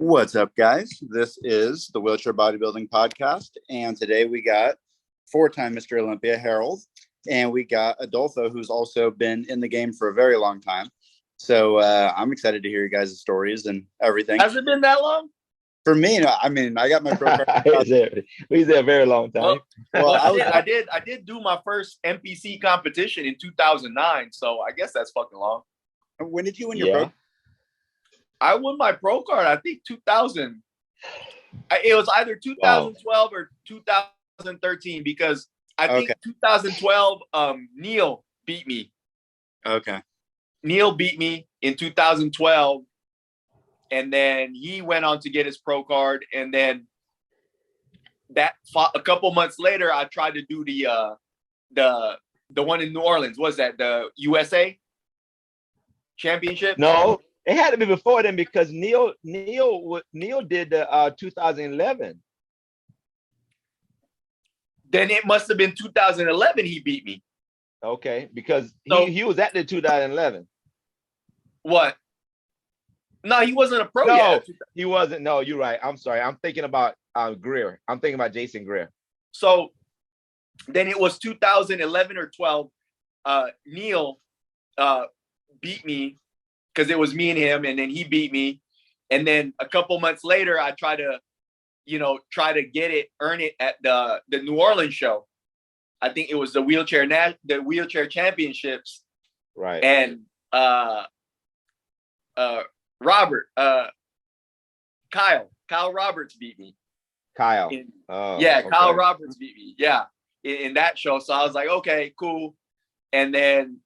What's up, guys? This is the Wheelchair Bodybuilding Podcast, and today we got four-time Mr. Olympia, Harold, and we got Adolfo, who's also been in the game for a very long time. So I'm excited to hear you guys' stories and everything. Has it been that long? For me, I mean, I got my pro card. He's there a very long time. Well, I did do my first NPC competition in 2009, so I guess that's fucking long. When did you win your pro? I won my pro card, I think 2000. It was either 2012 or 2013 because I think 2012, Neil beat me. Okay. Neil beat me in 2012, and then he went on to get his pro card, and then a couple months later, I tried to do the one in New Orleans. Was that the USA Championship? No, it had to be before then because Neil did the 2011. Then it must have been 2011 he beat me. Okay, because he was at the 2011. What? No, he wasn't a pro yet. He wasn't. No, you're right. I'm sorry. I'm thinking about Greer. I'm thinking about Jason Greer. So then it was 2011 or 12. Neil beat me because it was me and him, and then he beat me. And then a couple months later, I tried to earn it at the New Orleans show. I think it was the wheelchair championships. Right. And Robert, Kyle Roberts beat me. Kyle. Kyle Roberts beat me. Yeah. In that show. So I was like, okay, cool. And then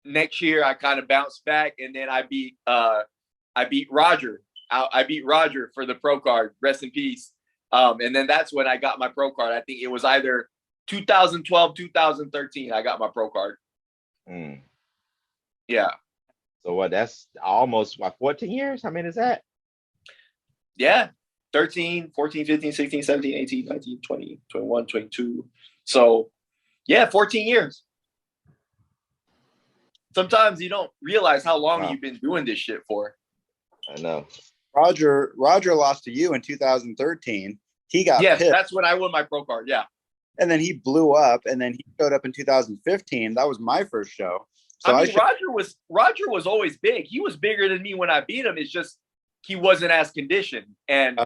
next year I kind of bounced back, and then I beat Roger. I beat Roger for the pro card. Rest in peace. And then that's when I got my pro card. I think it was either 2012, 2013. I got my pro card. Yeah. So what? That's almost 14 years. How many is that? Yeah. 13, 14, 15, 16, 17, 18, 19, 20, 21, 22. So yeah, 14 years. Sometimes you don't realize how long you've been doing this shit for. I know. Roger lost to you in 2013. He got pissed. That's when I won my pro card. Yeah. And then he blew up, and then he showed up in 2015. That was my first show. So Roger was always big. He was bigger than me when I beat him. It's just he wasn't as conditioned. And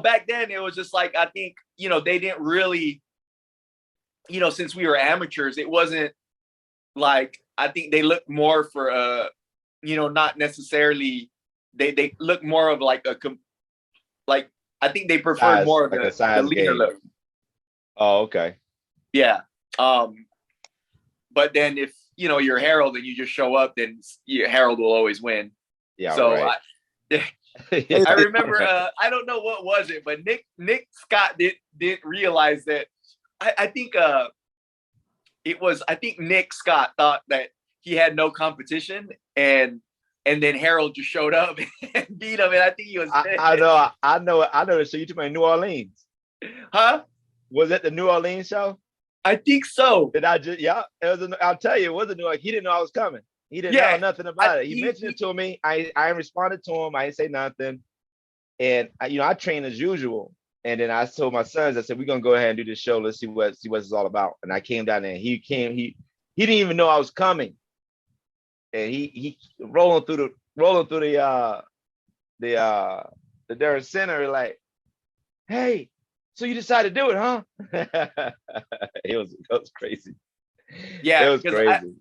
back then it was just like, I think, they didn't really, since we were amateurs, it wasn't like, I think they looked more for not necessarily, they look more of like I think they prefer more of the leader look. Oh, okay. Yeah. But then if you're Harold and you just show up, then Harold will always win. Yeah. So right. I remember I don't know what was it, but Nick Scott didn't realize that. I think Nick Scott thought that he had no competition, and then Harold just showed up and beat him, and I think he was dead. I know. So you took me to New Orleans. Huh? Was it the New Orleans show? I think so. Did I just? Yeah, it was. I'll tell you, it wasn't New Orleans. He didn't know I was coming. He didn't know nothing about it. He mentioned it to me. I responded to him. I didn't say nothing, and I trained as usual. And then I told my sons, I said, we're gonna go ahead and do this show. Let's see what it's all about. And I came down there. And he didn't even know I was coming. And he rolling through the Darren Center, like, hey, so you decided to do it, huh? It was crazy. Yeah, it was crazy.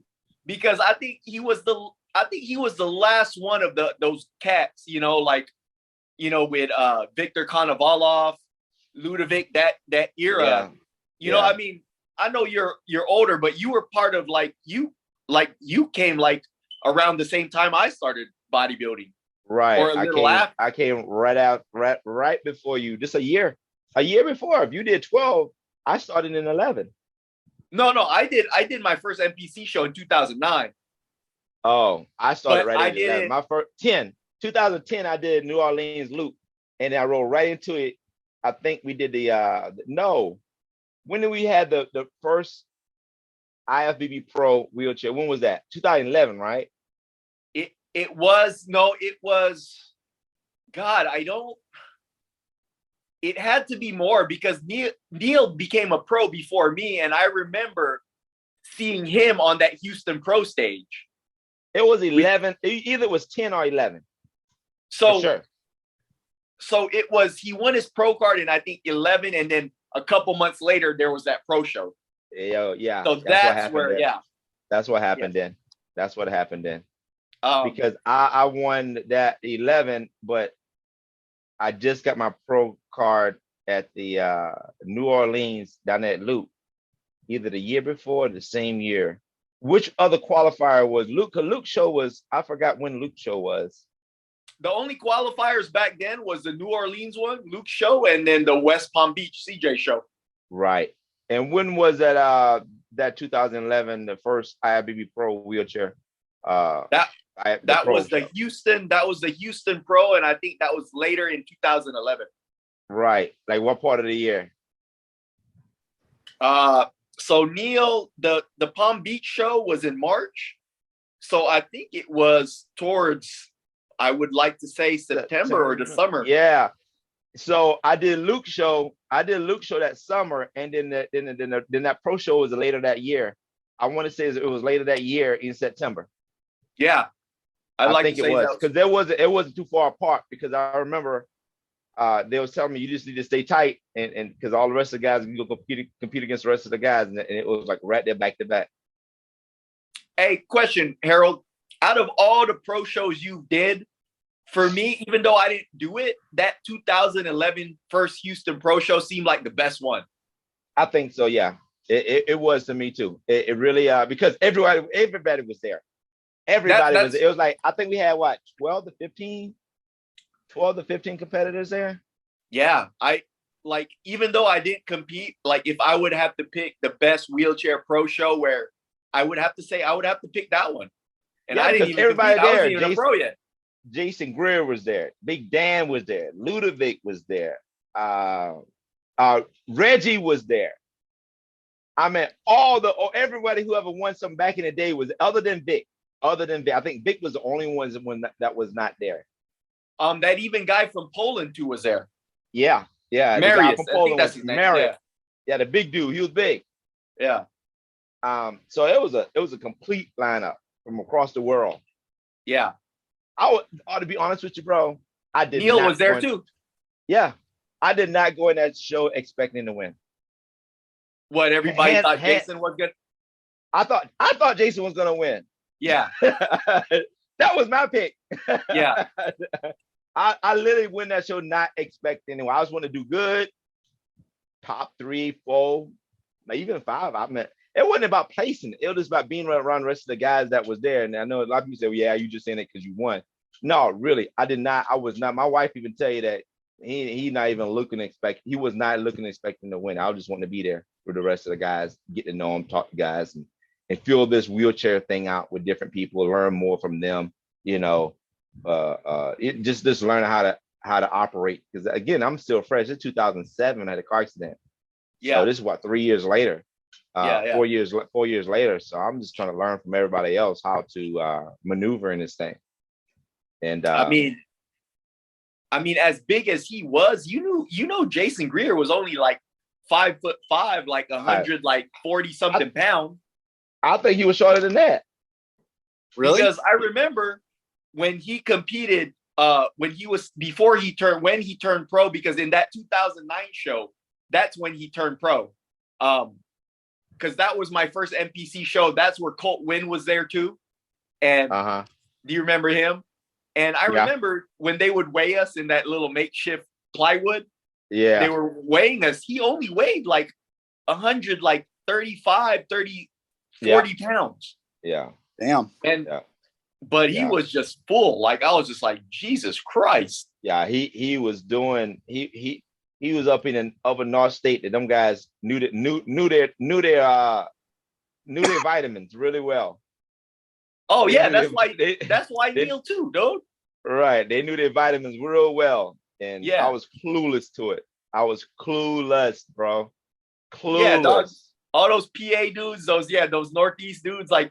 Because I think he was the last one of those cats, with Victor Konovalov, Ludovic, that era. Yeah. I mean, I know you're older, but you were part of you came around the same time I started bodybuilding. Right. Or a little after. I came right before you. Just a year before. If you did 12, I started in 11. No, I did my first NPC show in 2009. Oh, I started right in 11. My first 2010, I did New Orleans Loop, and I rolled right into it. I think we did when did we had the first IFBB Pro wheelchair? When was that? 2011, right? It was God, it had to be more because Neil became a pro before me. And I remember seeing him on that Houston Pro stage. It was 11. Either it was 10 or 11. So, sure. So he won his pro card in, I think, 11. And then a couple months later, there was that pro show. Yeah. So that's where, then. That's what happened then. That's what happened then. Because I won that 11, but I just got my pro card at the New Orleans down at Luke, either the year before or the same year. Which other qualifier was Luke? Because Luke's show was, I forgot when Luke's show was. The only qualifiers back then was the New Orleans one, Luke's show, and then the West Palm Beach CJ show. Right. And when was that 2011, the first IIBB Pro wheelchair? That was the Houston Pro, and I think that was later in 2011. Right. Like what part of the year? So Neil, the Palm Beach show was in March. So I think it was towards, I would like to say September or the summer. Yeah. So I did Luke's show. That summer, and then that pro show was later that year. I want to say it was later that year in September. Yeah. I think it was because it wasn't too far apart, because I remember they was telling me you just need to stay tight, and because all the rest of the guys, you go compete against the rest of the guys, and it was like right there back to back. Hey, question, Harold. Out of all the pro shows you did, for me, even though I didn't do it, that 2011 first Houston Pro show seemed like the best one. I think so, yeah. It was to me too. It really because everybody was there. Everybody was. It was like, I think we had 12 to 15 competitors there. Yeah, even though I didn't compete, like if I would have to pick the best wheelchair pro show, where I would have to pick that one. And I didn't even everybody compete. there. I wasn't even a pro yet. Jason Greer was there. Big Dan was there. Ludovic was there. Reggie was there. I mean, everybody who ever won something back in the day was, other than Vic. I think Vic was the only one that was not there. That even guy from Poland too was there. Yeah. Marius, from Poland, I think that's his name. Marius. Yeah, the big dude. He was big. Yeah. So it was a complete lineup from across the world. Yeah. I ought to be honest with you, bro. Neil was there too. Yeah. I did not go in that show expecting to win. What, everybody thought Jason was good? I thought Jason was gonna win. Yeah. That was my pick. Yeah. I literally win that show not expecting anyone. I just want to do good. Top 3, 4, even 5. I mean, it wasn't about placing. It was just about being around the rest of the guys that was there. And I know a lot of people say, well, yeah, you just in it because you won. No, really, I did not. I was not. My wife even tell you that he not even looking to expect. He was not looking expecting to win. I just want to be there for the rest of the guys, get to know them, talk to guys, and feel this wheelchair thing out with different people, learn more from them. Just learn how to operate. Because again, I'm still fresh. It's 2007. I had a car accident. Yeah. So this is 3 years later. 4 years later. So I'm just trying to learn from everybody else how to maneuver in this thing. And I mean, as big as he was, you know, Jason Greer was only like 5'5", like 140 something pounds. I think he was shorter than that. Really? Because I remember when he competed, when he turned pro, because in that 2009 show, that's when he turned pro. Because that was my first NPC show. That's where Colt Wynn was there too. And do you remember him? And I remember when they would weigh us in that little makeshift plywood. Yeah. They were weighing us. He only weighed like 100, like 35, 30, 40 pounds. Yeah. Damn. And but he was just full. Like I was just like, Jesus Christ. Yeah, he was doing he was up in North State that them guys knew their vitamins really well. Oh yeah, that's why Neil too, dude. Right. They knew their vitamins real well. And I was clueless to it. I was clueless, bro. Clueless. Yeah, dog. All those PA dudes, those Northeast dudes, like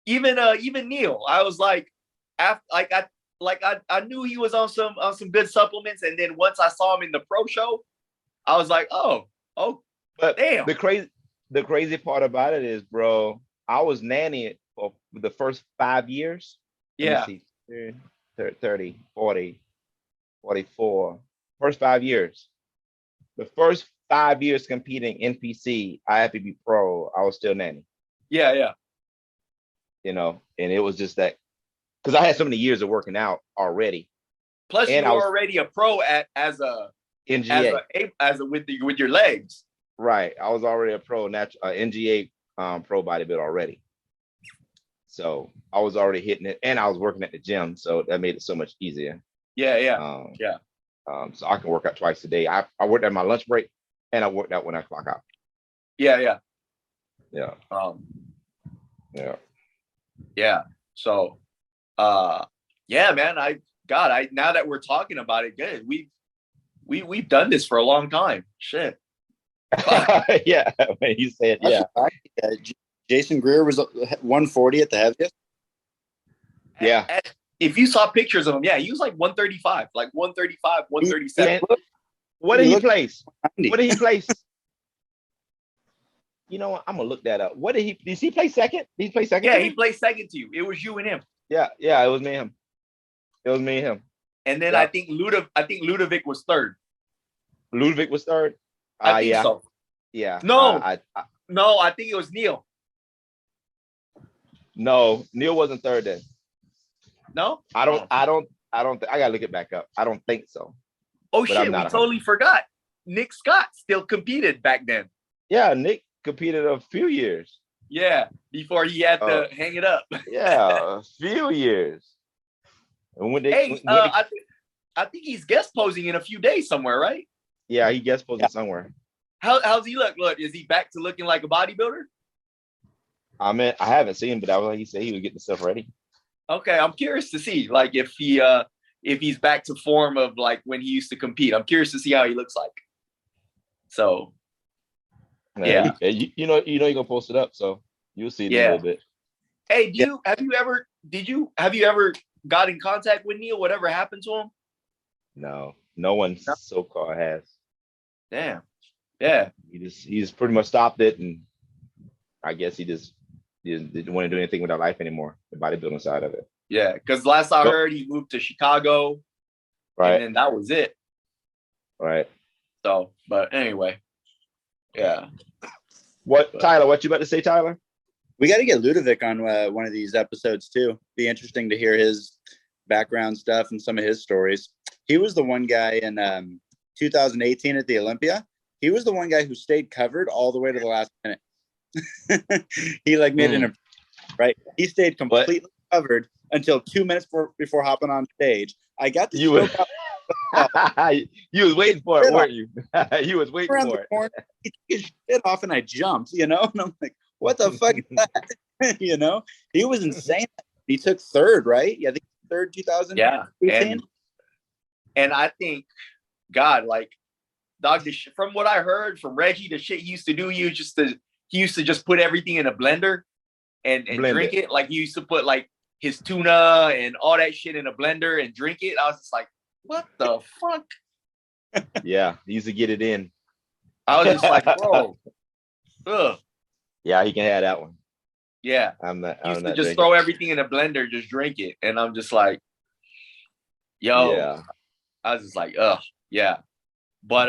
even Neil. I was like, like I knew he was on some good supplements, and then once I saw him in the pro show, I was like, oh, but damn. The crazy part about it is, bro, I was nanny for the first 5 years. Yeah. Let me see, 30, 40, 44. First 5 years. The first 5 years competing NPC, I had to be pro. I was still nanny. Yeah. You know, and it was just that because I had so many years of working out already. Plus, and you were already a pro as a NGA with your legs. Right. I was already a pro NGA pro bodybuilder already. So I was already hitting it, and I was working at the gym, so that made it so much easier. Yeah. So I can work out twice a day. I worked at my lunch break, and I worked out when I clock out. Yeah. Yeah. So, yeah, man. Now that we're talking about it, good. We've done this for a long time. Shit. Yeah, when you said Jason Greer was 140 at the heaviest. Yeah. If you saw pictures of him, yeah, he was like 135, like 135, 137. What did he place? What did he place? You know what? I'm gonna look that up. Did he play second? Did he play second? Yeah, he played second to you. It was you and him. Yeah, it was me and him. It was me and him. And then I think Ludovic was third. Ludovic was third? I think so. Yeah. No, no, I think it was Neil. No, Neil wasn't third then. No? I gotta look it back up. I don't think so. Oh shit, we totally forgot. Nick Scott still competed back then. Yeah, Nick competed a few years. Yeah, before he had to hang it up. Yeah, a few years. And I think he's guest posing in a few days somewhere, right? Yeah, he guest posing somewhere. How's he look? Look, is he back to looking like a bodybuilder? I mean, I haven't seen him, but that was like he said he was getting stuff ready. Okay, I'm curious to see, like, if he's back to form of like when he used to compete. I'm curious to see how he looks like. So, yeah, you know you're gonna post it up, so you'll see it in a little bit. Hey, have you ever got in contact with Neil? Whatever happened to him? No one so-called has. Damn. Yeah. He's pretty much stopped it, and I guess he didn't want to do anything with our life anymore, the bodybuilding side of it. Yeah, because last I heard, he moved to Chicago, right? And that was it. Right. So, but anyway, yeah. Tyler? What you about to say, Tyler? We got to get Ludovic on one of these episodes too. Be interesting to hear his background stuff and some of his stories. He was the one guy in 2018 at the Olympia. He was the one guy who stayed covered all the way to the last minute. He like made an right. He stayed completely covered until 2 minutes before hopping on stage. I got to you was waiting for it, weren't you? You was waiting for it. Corner, he took his shit off and I jumped, and I'm like, what the fuck is that? He was insane. He took third, right? Yeah, I think third 2000. Yeah, and I think, God, like, dog, from what I heard from Reggie, the shit he used to do, he used to just put everything in a blender and drink it. Like, he used to put like his tuna and all that shit in a blender and drink it. I was just like, what the fuck? Yeah, he used to get it in. I was just like, bro. Ugh. Yeah, he can have that one. Yeah. He used to just throw everything in a blender, just drink it. And I'm just like, yo. Yeah. I was just like, ugh, yeah. But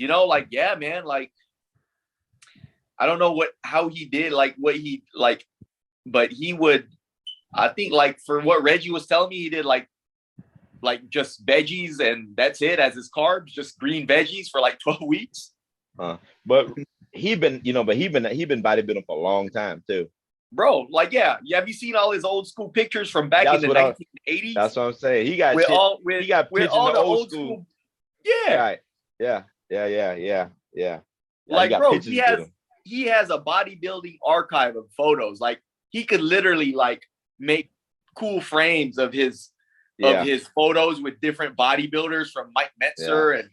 like, yeah, man, like, I don't know how he did, like, what he like, but he would, I think, like, for what Reggie was telling me, he did like just veggies and that's it as his carbs, just green veggies for like 12 weeks. But he been bodybuilding for a long time too. Bro, like, yeah. Have you seen all his old school pictures from back in the 1980s? That's what I'm saying. He got pictures in the old school. Yeah. Right. Yeah. Like, bro, he has a bodybuilding archive of photos. Like, he could literally like make cool frames of his photos with different bodybuilders from Mike Metzer and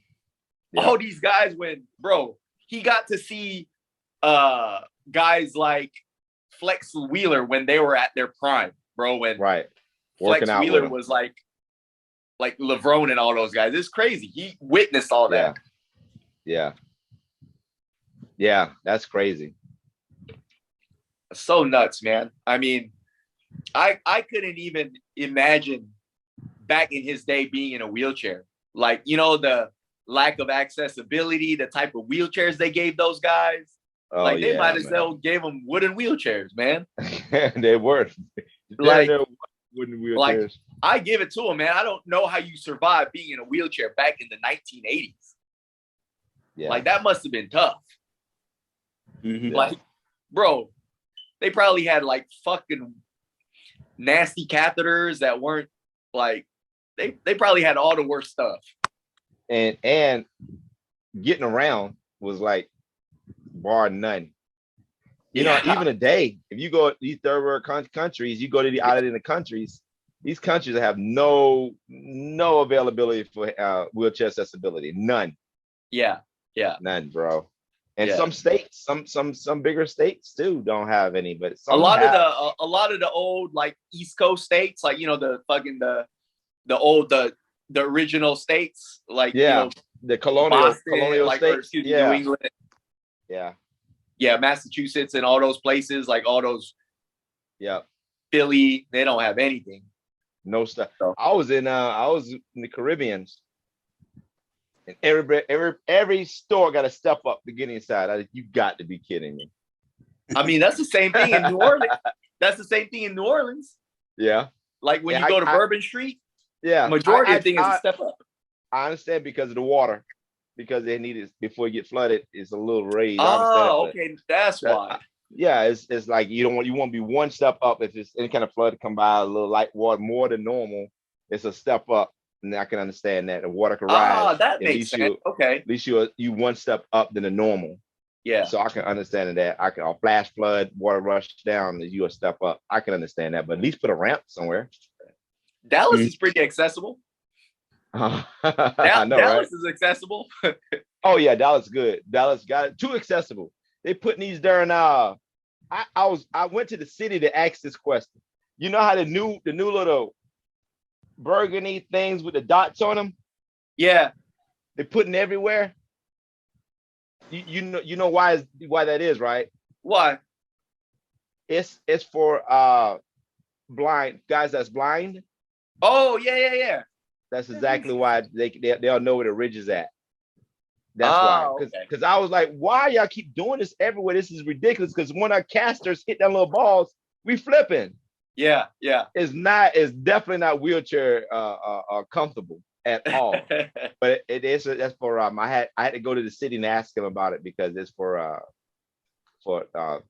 all these guys. When, bro, he got to see guys like Flex Wheeler when they were at their prime, bro. When Flex Wheeler was like LeBron and all those guys. It's crazy. He witnessed all that. Yeah. Yeah, that's crazy. So nuts, man. I mean, I couldn't even imagine back in his day being in a wheelchair. Like, you know, the lack of accessibility, the type of wheelchairs they gave those guys. Oh, like they might as well gave them wooden wheelchairs, man. They were. Like wooden wheelchairs. Like, I give it to him, man. I don't know how you survived being in a wheelchair back in the 1980s. Yeah. Like, that must have been tough. Mm-hmm. Like, bro, they probably had like fucking nasty catheters that weren't like, they probably had all the worst stuff. And getting around was like bar none. You know, even today, if you go to these third world countries, you go to the out in the countries, these countries have no availability for wheelchair accessibility. None. Yeah. None, bro. And some states, some bigger states too don't have any, but a lot of the old like East Coast states, like, you know, the fucking the original states, like, you know, the colonial like, states, New England, Massachusetts, and all those places, like all those, Philly, they don't have anything. No stuff. So, I was in the Caribbean, and every store got a step up to get inside. You got to be kidding me. I mean, that's the same thing in New Orleans. That's the same thing in New Orleans. Yeah. Like when you go to Bourbon Street. Yeah. Majority of things is a step up. I understand because of the water. Because they need it before it get flooded. It's a little raised. Oh, okay. That's why. Yeah, it's like you want to be one step up if it's any kind of flood to come by, a little light water more than normal. It's a step up. And I can understand that the water can rise. That makes sense. Okay. At least you one step up than the normal. Yeah. So I can understand that. I can flash flood, water rush down, you a step up. I can understand that, but at least put a ramp somewhere. Dallas is pretty accessible. I know, Dallas right? is accessible. Oh yeah, Dallas good. Dallas got it too accessible. They putting these during I went to the city to ask this question. You know how the new little burgundy things with the dots on them? Yeah. They're putting everywhere. You know why that is, right? Why? It's for blind guys that's blind. Oh, yeah. That's exactly why they'll know where the ridge is at. That's why. Because I was like, why y'all keep doing this everywhere? This is ridiculous. Because when our casters hit that little balls, we flipping. Yeah. It's definitely not wheelchair comfortable at all. But that's for I had to go to the city and ask them about it because it's for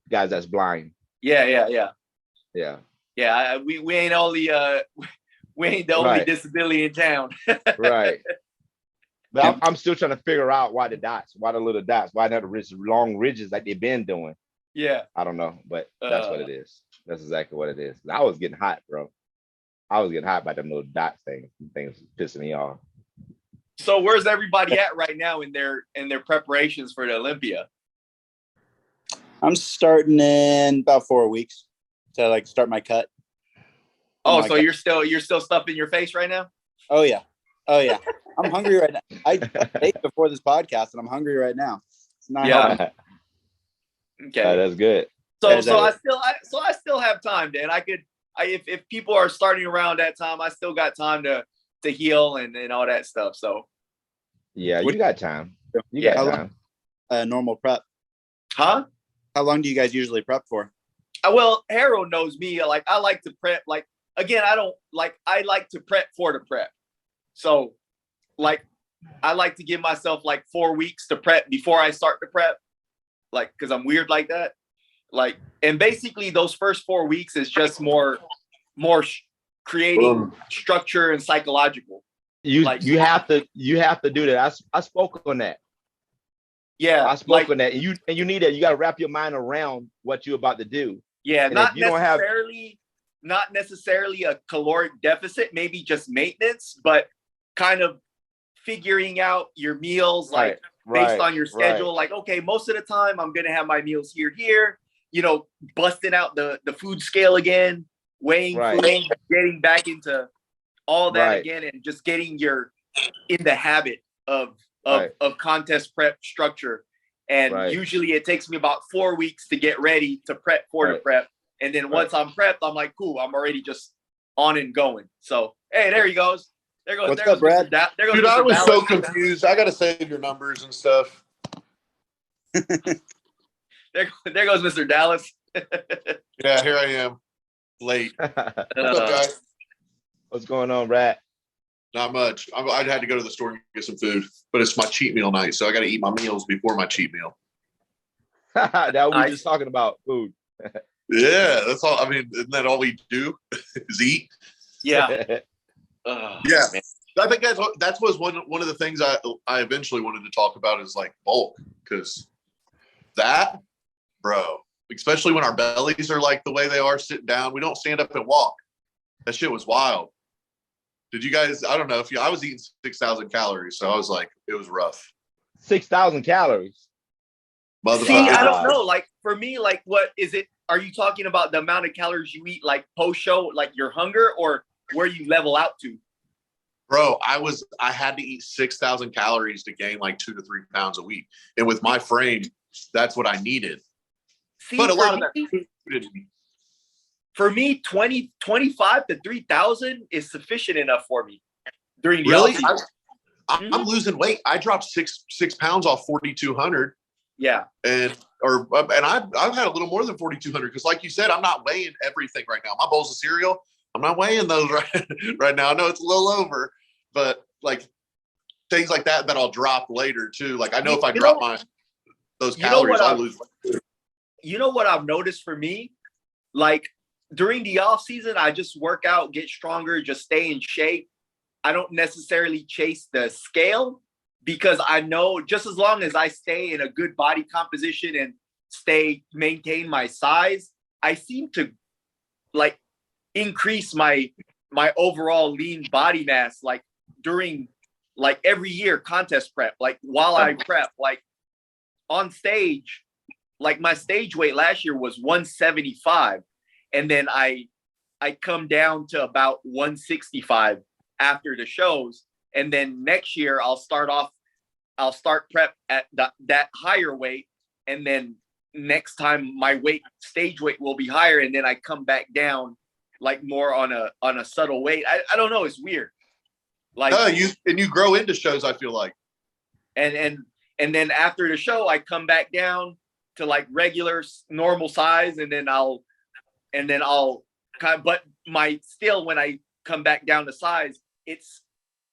guys that's blind. Yeah. We ain't only we ain't the only disability in town. Right. But I'm still trying to figure out why the little dots, why not the long ridges like they've been doing. Yeah. I don't know, but that's what it is. That's exactly what it is. I was getting hot, bro. I was getting hot by them little dot things. Things pissing me off. So where's everybody at right now in their preparations for the Olympia? I'm starting in about 4 weeks to start my cut. Oh, so you're still stuffing your face right now? Oh yeah. I'm hungry right now. I ate before this podcast, and I'm hungry right now. It's not helping. Okay, that's good. So I still have time, Dan. If people are starting around that time, I still got time to heal and all that stuff. So yeah, you got time. You got time. Normal prep. Huh? How long do you guys usually prep for? Well, Harold knows me. Like, I like to prep. Like, again, I like to prep for the prep. So, like, I like to give myself 4 weeks to prep before I start the prep. Like, because I'm weird like that. Like, and basically those first 4 weeks is just more creating structure and psychological. You have to do that. I spoke on that. Yeah, I spoke on that. And you need that. You got to wrap your mind around what you're about to do. Yeah, not necessarily a caloric deficit, maybe just maintenance, but kind of figuring out your meals, based on your schedule. Like, okay, most of the time I'm gonna have my meals here, busting out the food scale again, weighing Right. food, getting back into all that Right. again, and just getting in the habit of Right. contest prep structure. And Right. usually it takes me about 4 weeks to get ready to prep for the Right. prep. And then once I'm prepped, I'm like, cool, I'm already just on and going. So, hey, there he goes. What's up, Brad? There goes Dude, Mr. I was Dallas. so confused. I got to save your numbers and stuff. There goes Mr. Dallas. Yeah, here I am. Late. What's up, guys? What's going on, Rat? Not much. I'd had to go to the store and get some food, but it's my cheat meal night, so I got to eat my meals before my cheat meal. That we Nice. just talking about food. Yeah, that's all. I mean, isn't that all we do is eat? Yeah. Yeah. Man. I think that was one of the things I eventually wanted to talk about is like bulk, because that, bro, especially when our bellies are like the way they are sitting down, we don't stand up and walk. That shit was wild. Did you guys? I don't know if I was eating 6,000 calories, so I was like, it was rough. 6,000 calories. Motherfucker. See, I don't know. Like for me, like what is it? Are you talking about the amount of calories you eat like post show, like your hunger, or where you level out to? Bro, I had to eat 6,000 calories to gain like 2 to 3 pounds a week. And with my frame, that's what I needed. See, But a for lot of me- that didn't. For me, 25 to 3,000 is sufficient enough for me during the Really? off-season. I'm losing weight. I dropped six pounds off 4,200. Yeah. And I've had a little more than 4,200 because, like you said, I'm not weighing everything right now. My bowls of cereal, I'm not weighing those right now. I know it's a little over, but like things like that I'll drop later too. Like I know if I drop those calories, I'll lose weight. You know what I've noticed for me? Like during the off season, I just work out, get stronger, just stay in shape. I don't necessarily chase the scale because I know just as long as I stay in a good body composition and maintain my size, I seem to like increase my overall lean body mass, like during like every year contest prep, like while I prep, like on stage, like my stage weight last year was 175. And then I come down to about 165 after the shows. And then next year I'll start prep at that higher weight. And then next time my stage weight will be higher. And then I come back down like more on a subtle weight. I don't know. It's weird. Like you grow into shows, I feel like. And then after the show, I come back down to like regular normal size. And then I'll but when I come back down to size, it's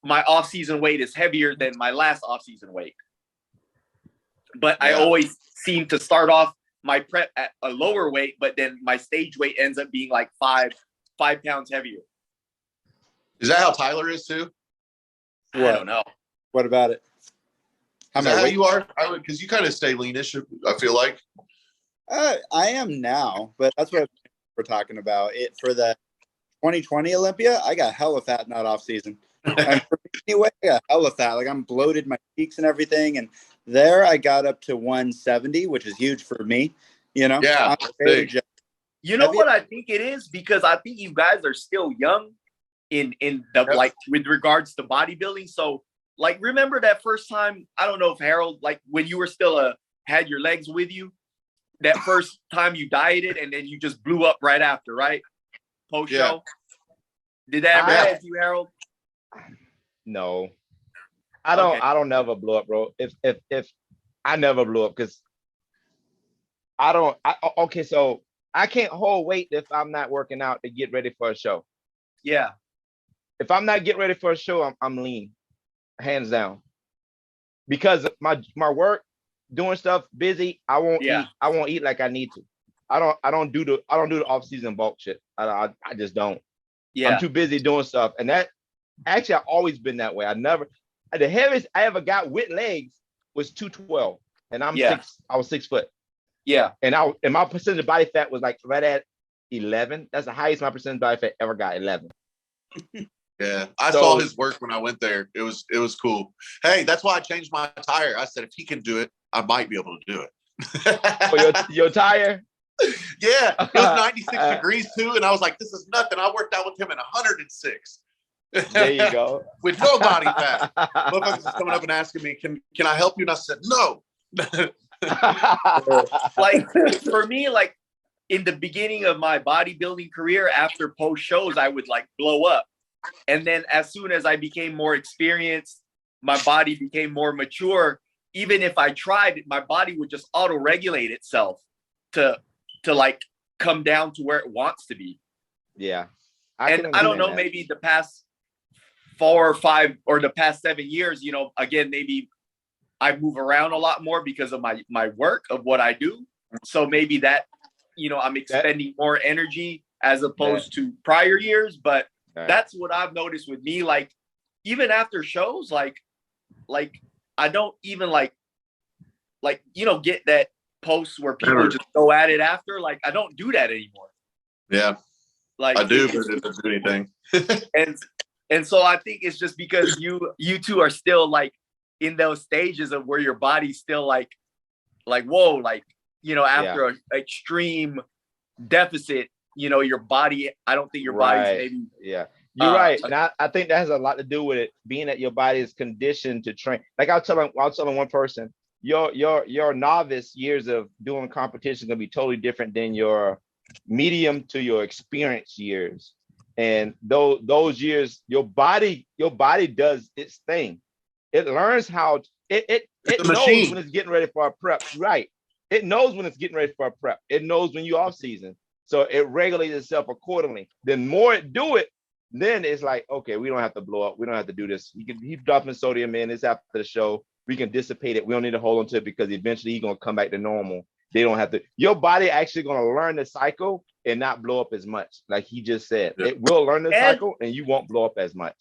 my off-season weight is heavier than my last off-season weight. But I always seem to start off my prep at a lower weight, but then my stage weight ends up being like 5 pounds heavier. Is that how Tyler is too? I don't know. What about it? Is that how you are? Because you kind of stay leanish, I feel like. I am now, but that's what we're talking about. It for the 2020 Olympia, I got hella fat in that off season. Anyway, I got hella fat. Like I'm bloated, my cheeks and everything. And there I got up to 170, which is huge for me. You know? Yeah. You know what I think it is? Because I think you guys are still young in the like with regards to bodybuilding. So like remember that first time, I don't know if Harold, like when you were still had your legs with you, that first time you dieted and then you just blew up right after, right? Post show. Yeah. Did that ever happen to you, Harold? No. I don't never blow up, bro. If I never blew up because so I can't hold weight if I'm not working out to get ready for a show. Yeah. If I'm not getting ready for a show, I'm lean, hands down. Because my work, doing stuff, busy, I won't eat. I won't eat like I need to. I don't do the off season bulk shit. I just don't. Yeah. I'm too busy doing stuff, and that actually I've always been that way. The heaviest I ever got with legs was 212, and I was 6 foot. Yeah. And my percentage of body fat was like right at 11. That's the highest my percentage of body fat ever got, 11. Yeah, I saw his work when I went there. It was cool. Hey, that's why I changed my tire. I said if he can do it, I might be able to do it. For your tire? Yeah, it was 96 degrees too, and I was like, "This is nothing." I worked out with him at 106. There you go. With no body fat. Motherfuckers was coming up and asking me, "Can I help you?" And I said, "No." Like for me, like in the beginning of my bodybuilding career, after post shows, I would like blow up, and then as soon as I became more experienced, my body became more mature. Even if I tried, my body would just auto regulate itself to like come down to where it wants to be. Yeah. I don't know, maybe the past 4 or 5 or the past 7 years, you know, again, maybe I move around a lot more because of my work, of what I do. So maybe that, you know, I'm expending more energy as opposed to prior years. But that's what I've noticed with me. Like, even after shows, like I don't even like, you know, get that posts where people just go at it after. Like, I don't do that anymore. Yeah. Like I do, but it doesn't do anything. and so I think it's just because you two are still like in those stages of where your body's still like whoa, like, you know, after an extreme deficit, you know, your body, I don't think your body's maybe. Yeah, you're right. And I think that has a lot to do with it being that your body is conditioned to train. Like I was telling one person, your novice years of doing competition gonna be totally different than your medium to your experience years. And those years, your body does its thing. It learns how it knows when it's getting ready for a prep. Right. It knows when it's getting ready for a prep. It knows when you're off season. So it regulates itself accordingly. The more it do it, then it's like, okay, we don't have to blow up. We don't have to do this. You can keep dropping sodium in. It's after the show. We can dissipate it. We don't need to hold on to it because eventually he's going to come back to normal. They don't have to. Your body actually going to learn the cycle and not blow up as much. Like he just said, it will learn the cycle and you won't blow up as much.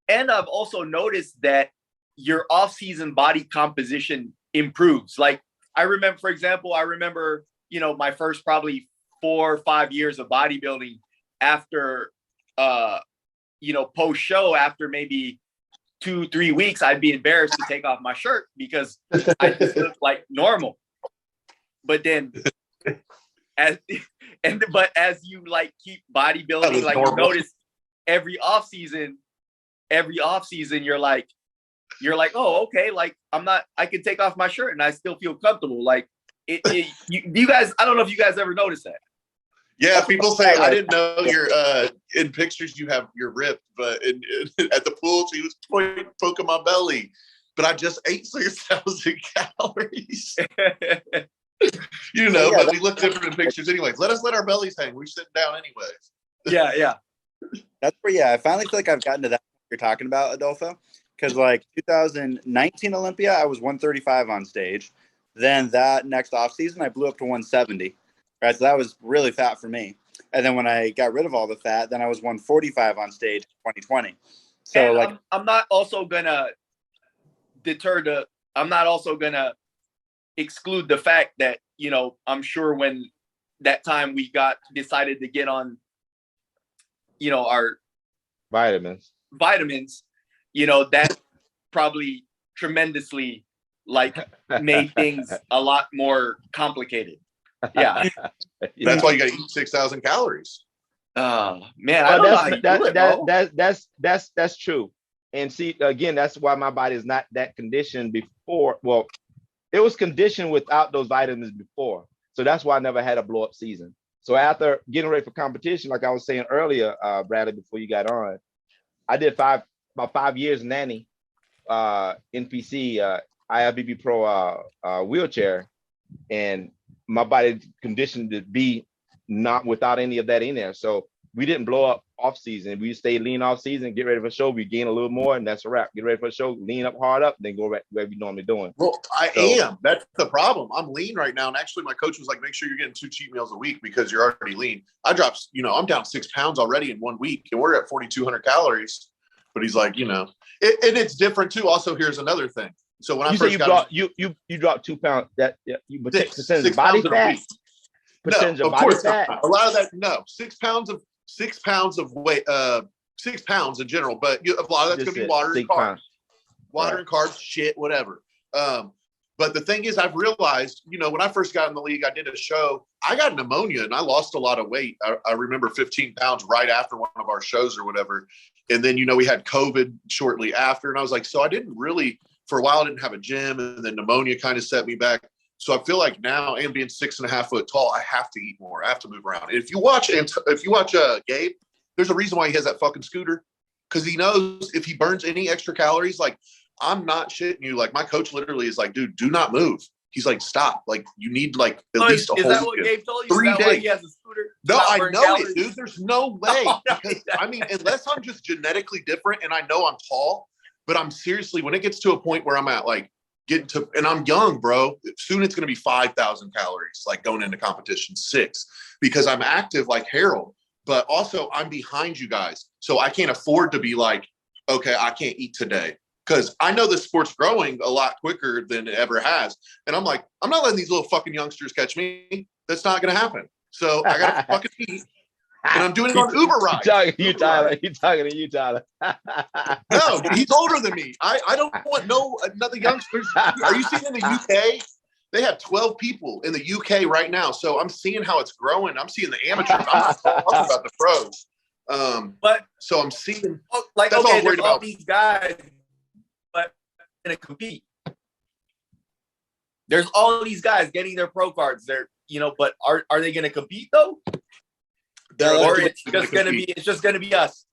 And I've also noticed that your off-season body composition improves. Like I remember, for example, you know, my first probably 4 or 5 years of bodybuilding after, you know, post-show, after maybe 2-3 weeks, I'd be embarrassed to take off my shirt because I just looked like normal. But then as you like keep bodybuilding, like normal. You notice every off season, you're like, oh, okay, like I can take off my shirt and I still feel comfortable. Like you guys, I don't know if you guys ever noticed that. Yeah, people say, I didn't know you're in pictures you're ripped, but at the pool she was poking my belly, but I just ate 6,000 calories. You know, but we look different in pictures anyways. Let our bellies hang. We're sitting down anyways. Yeah. That's where, I finally feel like I've gotten to that you're talking about, Adolfo. Because like 2019 Olympia, I was 135 on stage. Then that next off season, I blew up to 170. Right, so that was really fat for me. And then when I got rid of all the fat, then I was 145 on stage in 2020. So and like, I'm not also gonna I'm not also gonna exclude the fact that, you know, I'm sure when that time we decided to get on, you know, our vitamins, you know, that probably tremendously like made things a lot more complicated. Yeah. That's why you got to eat 6,000 calories. Man, I don't know. That's true. And see, again, that's why my body is not that conditioned before. Well, it was conditioned without those vitamins before. So that's why I never had a blow up season. So after getting ready for competition, like I was saying earlier, Bradley, before you got on, I did about 5 years nanny, NPC, IFBB Pro wheelchair, and my body conditioned to be not without any of that in there. So we didn't blow up off season. We stayed lean off season, get ready for a show. We gain a little more, and that's a wrap. Get ready for a show, lean up, hard up, then go back where we normally doing. Well, I am. That's the problem. I'm lean right now. And actually, my coach was like, make sure you're getting 2 cheat meals a week because you're already lean. I dropped, you know, I'm down 6 pounds already in 1 week, and we're at 4,200 calories. But he's like, you know, and it's different too. Also, here's another thing. So when I first you dropped 2 pounds, that you percentage of body fat. Percentage of body fat. A lot of that, no. 6 pounds of weight, 6 pounds in general, but a lot of that's going to be water and carbs. Water and carbs, shit, whatever. But the thing is, I've realized, when I first got in the league, I did a show. I got pneumonia and I lost a lot of weight. I remember 15 pounds right after one of our shows or whatever. And then, we had COVID shortly after. And I was like, so I didn't really, for a while, I didn't have a gym. And then pneumonia kind of set me back. So I feel now, and being 6.5 foot tall, I have to eat more. I have to move around. And if you watch Gabe, there's a reason why he has that fucking scooter. Because he knows if he burns any extra calories, I'm not shitting you. My coach literally is like, dude, do not move. He's like, stop. You need at least a whole. Is that what Gabe told you? 3 days. Why he has a scooter? No, I know calories? it, dude. There's no way. Because, unless I'm just genetically different and I know I'm tall, but I'm seriously, when it gets to a point where I'm at getting to, and I'm young, bro, soon it's going to be 5,000 calories, going into competition 6, because I'm active like Harold, but also I'm behind you guys. So I can't afford to be okay, I can't eat today. Because I know this sport's growing a lot quicker than it ever has. And I'm like, I'm not letting these little fucking youngsters catch me. That's not going to happen. So I got to fucking eat. And I'm doing it on Uber rides. You talking to you, Tyler. No, he's older than me. I don't want another youngsters. Are you seeing in the UK? They have 12 people in the UK right now. So I'm seeing how it's growing. I'm seeing the amateurs. I'm not talking about the pros. But so I'm seeing that's all I'm worried about. These guys, but going to compete. There's all these guys getting their pro cards. They're but are they going to compete though? Or it's just going to be us.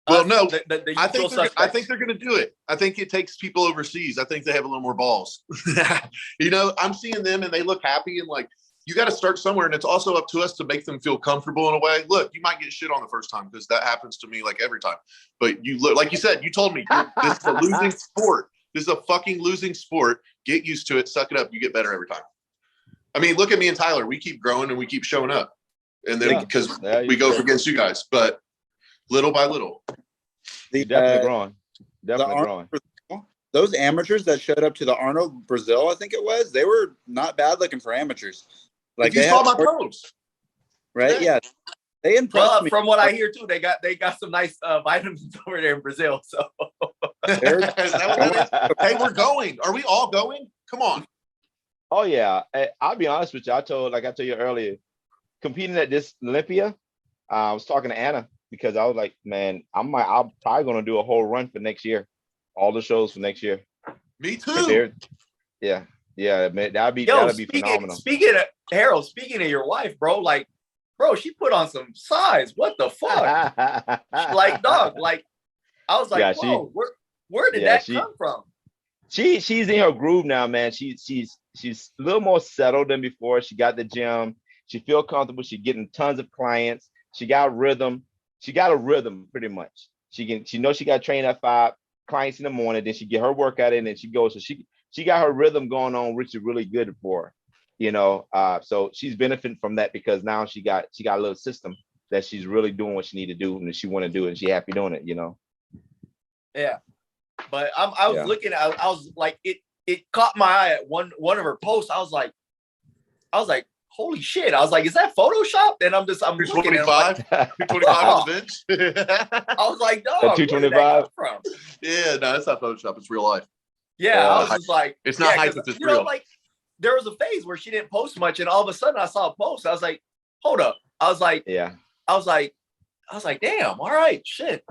Well, no, I think they're going to do it. I think it takes people overseas. I think they have a little more balls. I'm seeing them and they look happy and you got to start somewhere. And it's also up to us to make them feel comfortable in a way. Look, you might get shit on the first time because that happens to me every time. But you look, like you said, you told me this is a losing sport. This is a fucking losing sport. Get used to it. Suck it up. You get better every time. Look at me and Tyler. We keep growing and we keep showing up. And then because we go against you guys, but little by little. Definitely growing. Definitely growing. Those amateurs that showed up to the Arnold Brazil, I think it was, they were not bad looking for amateurs. If you saw my pros. Right? Yeah. They impressed me. From what I hear too, they got some nice vitamins over there in Brazil. So is that what that is? Hey, we're going. Are we all going? Come on. Oh yeah. I'll be honest with you. I told you earlier, competing at this Olympia, I was talking to Anna because I was like, man, I'm probably gonna do a whole run for next year. All the shows for next year. Me too. Yeah, man, that'd be phenomenal. Speaking of Harold, speaking of your wife, bro, bro, she put on some size. What the fuck? Dog, I was like, whoa, where did that come from? She's in her groove now, man. She's a little more settled than before. She got the gym. She feel comfortable. She's getting tons of clients. She got rhythm. She got a rhythm pretty much. She knows she got to train at 5 clients in the morning. Then she get her workout in and she goes. So she got her rhythm going on, which is really good for her. So she's benefiting from that because now she got a little system that she's really doing what she need to do and she want to do it and she happy doing it. Yeah, but I was looking at. I was like, it caught my eye at one of her posts. I was like, holy shit. I was like, is that Photoshop? And I'm looking at 225 on the bench. I was like, dog, 225 from? Yeah, no, it's not Photoshop. It's real life. Yeah, I was just like, it's not hype if it's real. There was a phase where she didn't post much, and all of a sudden I saw a post. I was like, hold up. I was like, damn, all right, shit.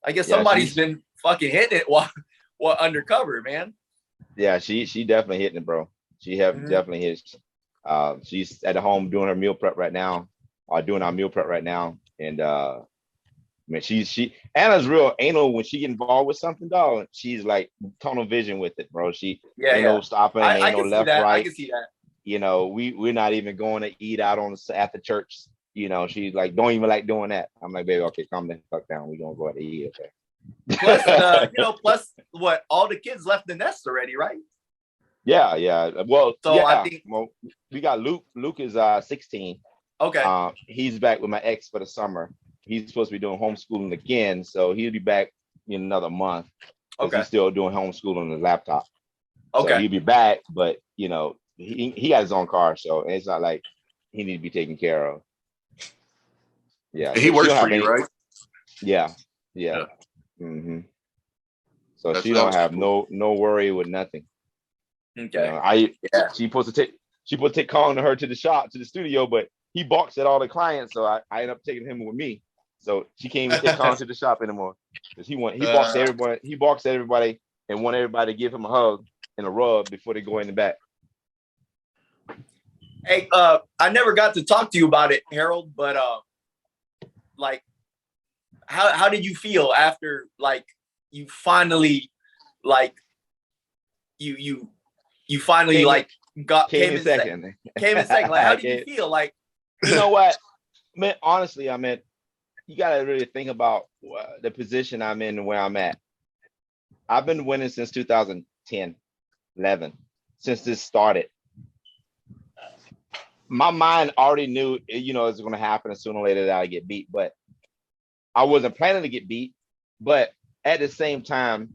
I guess somebody's been fucking hitting it while undercover, man. Yeah, she definitely hitting it, bro. She definitely hits. She's at home doing her meal prep right now, doing our meal prep right now. And man, Anna's real anal when she get involved with something, dog. She's like tunnel vision with it, bro. She ain't no stopping, ain't no left, right. I can see that. We're not even going to eat out after church. She's like, don't even like doing that. I'm like, baby, okay, calm the fuck down. We're gonna go out to eat, okay. Plus what, all the kids left the nest already, right? Yeah. Well, so I think we got Luke. Luke is 16. Okay. He's back with my ex for the summer. He's supposed to be doing homeschooling again, so he'll be back in another month. Okay. He's still doing homeschooling on his laptop. Okay. So he'll be back, but he got his own car, so it's not like he need to be taken care of. Yeah. He works for you, right? Yeah. Mm-hmm. So she don't have no worry with nothing. Okay. She supposed to take Colin and her to the studio, but he balks at all the clients, so I ended up taking him with me. So she can't even take Colin to the shop anymore because he balks at everybody. He balks at everybody and want everybody to give him a hug and a rub before they go in the back. Hey, I never got to talk to you about it, Harold, but like, how did you feel after like you finally like you finally came in second? Came in second. Like, how did you feel? Like, you know what, man? Honestly, you gotta really think about the position I'm in and where I'm at. I've been winning since 2010, 11, since this started. My mind already knew, it's going to happen sooner or later that I get beat, but I wasn't planning to get beat. But at the same time,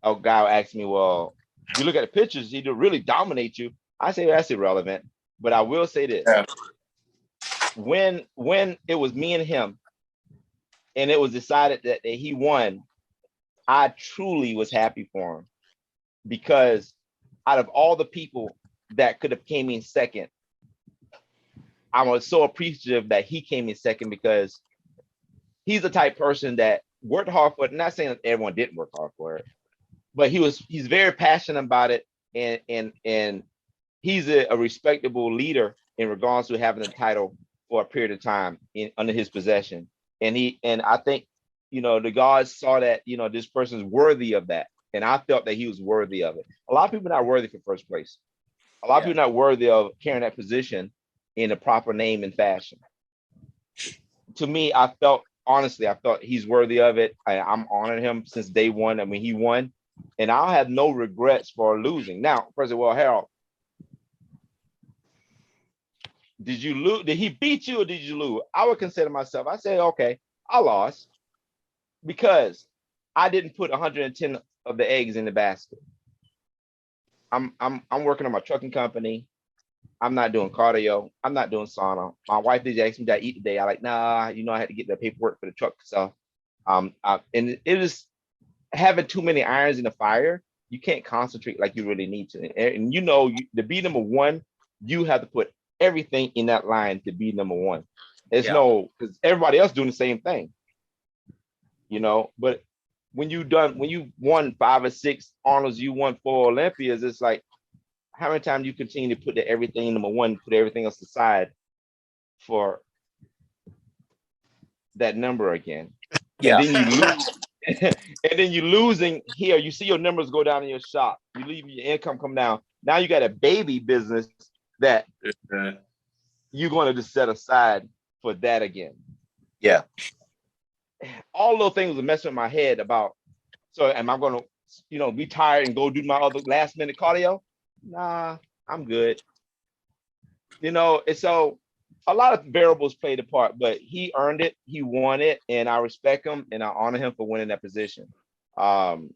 a guy asked me, well, if you look at the pictures, he did really dominate you. I say, well, that's irrelevant. But I will say this. Yeah. When it was me and him, and it was decided that he won, I truly was happy for him. Because out of all the people that could have came in second, I was so appreciative that he came in second because he's the type of person that worked hard for it. Not saying that everyone didn't work hard for it, but he's very passionate about it, and he's a respectable leader in regards to having a title for a period of time under his possession. And I think, the gods saw that, this person's worthy of that. And I felt that he was worthy of it. A lot of people are not worthy for first place. A lot of people are not worthy of carrying that position in a proper name and fashion. To me, I felt he's worthy of it. I'm honoring him since day one. I mean, he won, and I'll have no regrets for losing. Now, first of all, Harold, did you lose? Did he beat you or did you lose? I would consider myself. I say, okay, I lost because I didn't put 110 of the eggs in the basket. I'm working on my trucking company. I'm not doing cardio. I'm not doing sauna. My wife did ask me, did I eat today? I like, nah, I had to get the paperwork for the truck stuff. And it is having too many irons in the fire. You can't concentrate like you really need to. And to be number one, you have to put everything in that line to be number one. There's because everybody else doing the same thing. But when you won 5 or 6 Arnolds, you won 4 Olympias, it's like, how many times you continue to put everything number one, put everything else aside for that number again? Yeah. And then you lose. And then you're losing here. You see your numbers go down in your shop. You leave your income come down. Now you got a baby business that you're going to just set aside for that again. Yeah. All those things were messing with my head about, so am I going to, be tired and go do my other last minute cardio? Nah, I'm good. And so a lot of variables played a part, but he earned it. He won it, and I respect him and I honor him for winning that position. And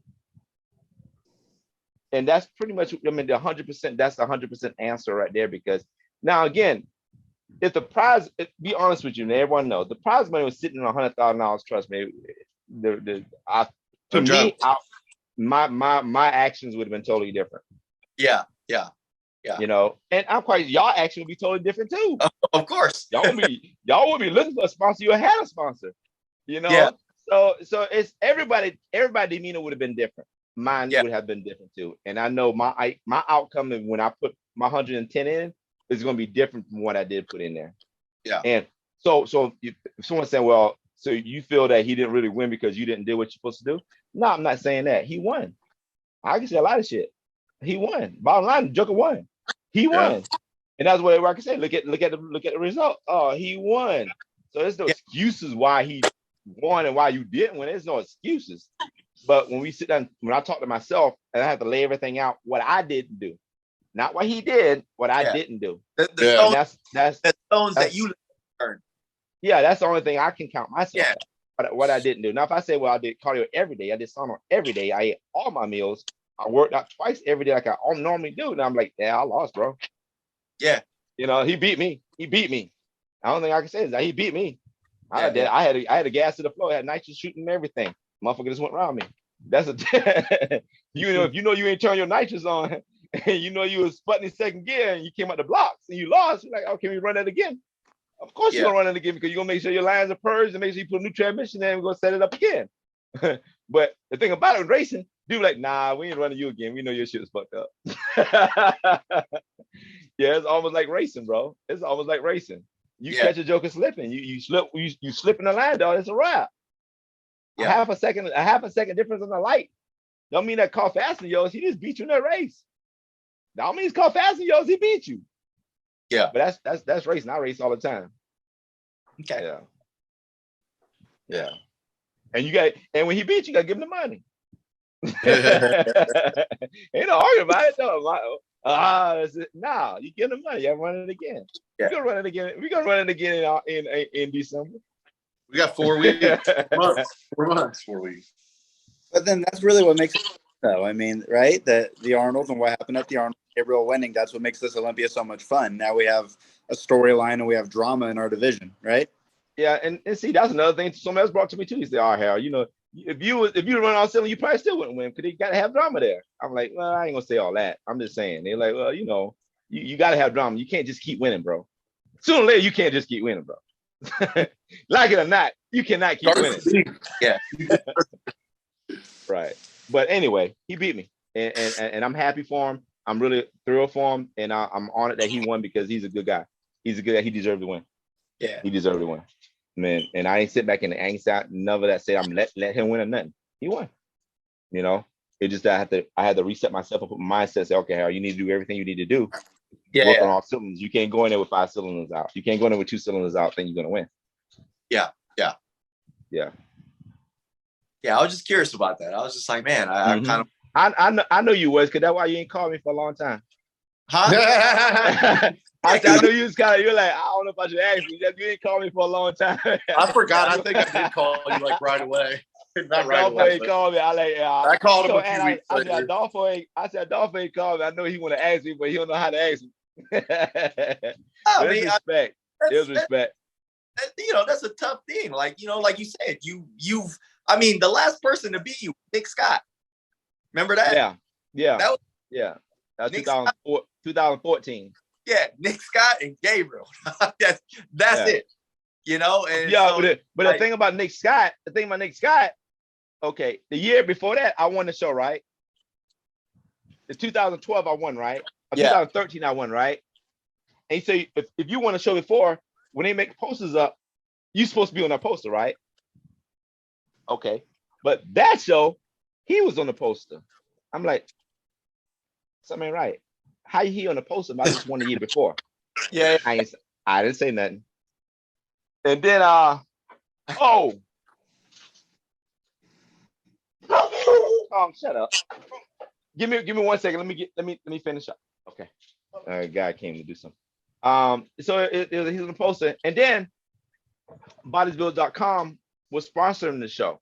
that's pretty much, the 100%. That's the 100% answer right there. Because now again, if the prize, be honest with you, and everyone knows the prize money was sitting on $100,000. Trust me, my actions would have been totally different. Yeah. And I'm quite, y'all action would be totally different too. Of course. y'all would be looking for a sponsor. You had a sponsor, Yeah. So it's everybody demeanor would have been different. Mine would have been different too. And I know my outcome when I put my 110 in is going to be different from what I did put in there. Yeah. And so if someone's saying, well, so you feel that he didn't really win because you didn't do what you're supposed to do? No, I'm not saying that. He won. I can say a lot of shit. He won. Bottom line, Joker won. He won. And that's what I can say. Look at the result. Oh, he won. So there's no excuses why he won and why you didn't win. There's no excuses. But when we sit down, when I talk to myself and I have to lay everything out, what I didn't do, not what he did, what I didn't do. That's the stones that you learned. Yeah, that's the only thing I can count myself. What I didn't do. Now, if I say, well, I did cardio every day, I did sauna every day, I ate all my meals, I worked out twice every day like I normally do. And I'm like, I lost, bro. Yeah. He beat me. I don't think I can say that. He beat me. I had a gas to the floor. I had nitrous shooting and everything. Motherfucker just went around me. That's if you ain't turn your nitrous on, and you know you was sputting in second gear and you came out the blocks and you lost, you're like, oh, can we run that again? Of course you're gonna run it again because you're gonna make sure your lines are purged and make sure you put a new transmission in and we're gonna set it up again. But the thing about it with racing, dude, like, nah, we ain't running you again. We know your shit is fucked up. Yeah, it's almost like racing, bro. It's almost like racing. You catch a joker slipping, you slip in the line, dog. It's a wrap. Yeah. A half a second difference in the light. Don't mean that car faster than yours. He just beat you in that race. Don't mean he's car faster than yours. He beat you. Yeah, but that's racing. I race all the time. Okay. Yeah. And when he beat you, gotta give him the money. Ain't no arguing about it though. Nah, you give him the money. You gotta run it again. Yeah. We're gonna run it again in December. We got 4 weeks. 4 months, 4 weeks. But then that's really what makes it though. I mean, right? The Arnold and what happened at the Arnold, Gabriel winning, that's what makes this Olympia so much fun. Now we have a storyline and we have drama in our division, right? Yeah, and see, that's another thing someone else brought to me too. He said, "Oh, Harold, you know, if you run all seven, you probably still wouldn't win because you got to have drama there." I'm like, well, I ain't gonna say all that. I'm just saying. They're like, well, you know, you got to have drama. You can't just keep winning, bro. Sooner or later, you can't just keep winning, bro. Like it or not, you cannot keep winning. Yeah. Right. But anyway, he beat me, and I'm happy for him. I'm really thrilled for him, and I'm honored that he won because he's a good guy. He's a good guy. He deserved to win. Yeah. He deserved to win. Man, and I ain't sit back and angst out, none of that said I'm let him win or nothing. He won. You know, it just that I had to reset myself and put my mindset, say, okay, Harold, you need to do everything you need to do. Work on all cylinders. You can't go in there with 5 cylinders out. You can't go in there with 2 cylinders out, then you're gonna win. Yeah. I was just curious about that. I was just like, man, I kind of I know you was, because that's why you ain't called me for a long time. Huh? I know you was kind of, you're like, I don't know if I should ask you. You didn't call me for a long time. I forgot. I think I did call you like right away. Not right Adolfo away. Ain't called me. I called him a few weeks I later. said, Adolfo ain't called me. I know he want to ask me, but he don't know how to ask me. I mean, respect. There's respect. You know, that's a tough thing. Like, you know, like you said, I mean, the last person to beat you, Nick Scott. Remember that? Yeah. That was 2014. Yeah, Nick Scott and Gabriel. that's it. You know, and but the thing about Nick Scott, okay, the year before that, I won the show, right? The 2012, I won, right? 2013, I won, right? And you say if you won a show before, when they make posters up, you're supposed to be on that poster, right? Okay, but that show, he was on the poster. I'm like, something ain't right. How he on the poster about this one the year before? Yeah, I didn't say nothing. And then shut up. Give me 1 second. Let me finish up. Okay. Guy came to do something. So he's on the poster, and then bodybuild.com was sponsoring the show.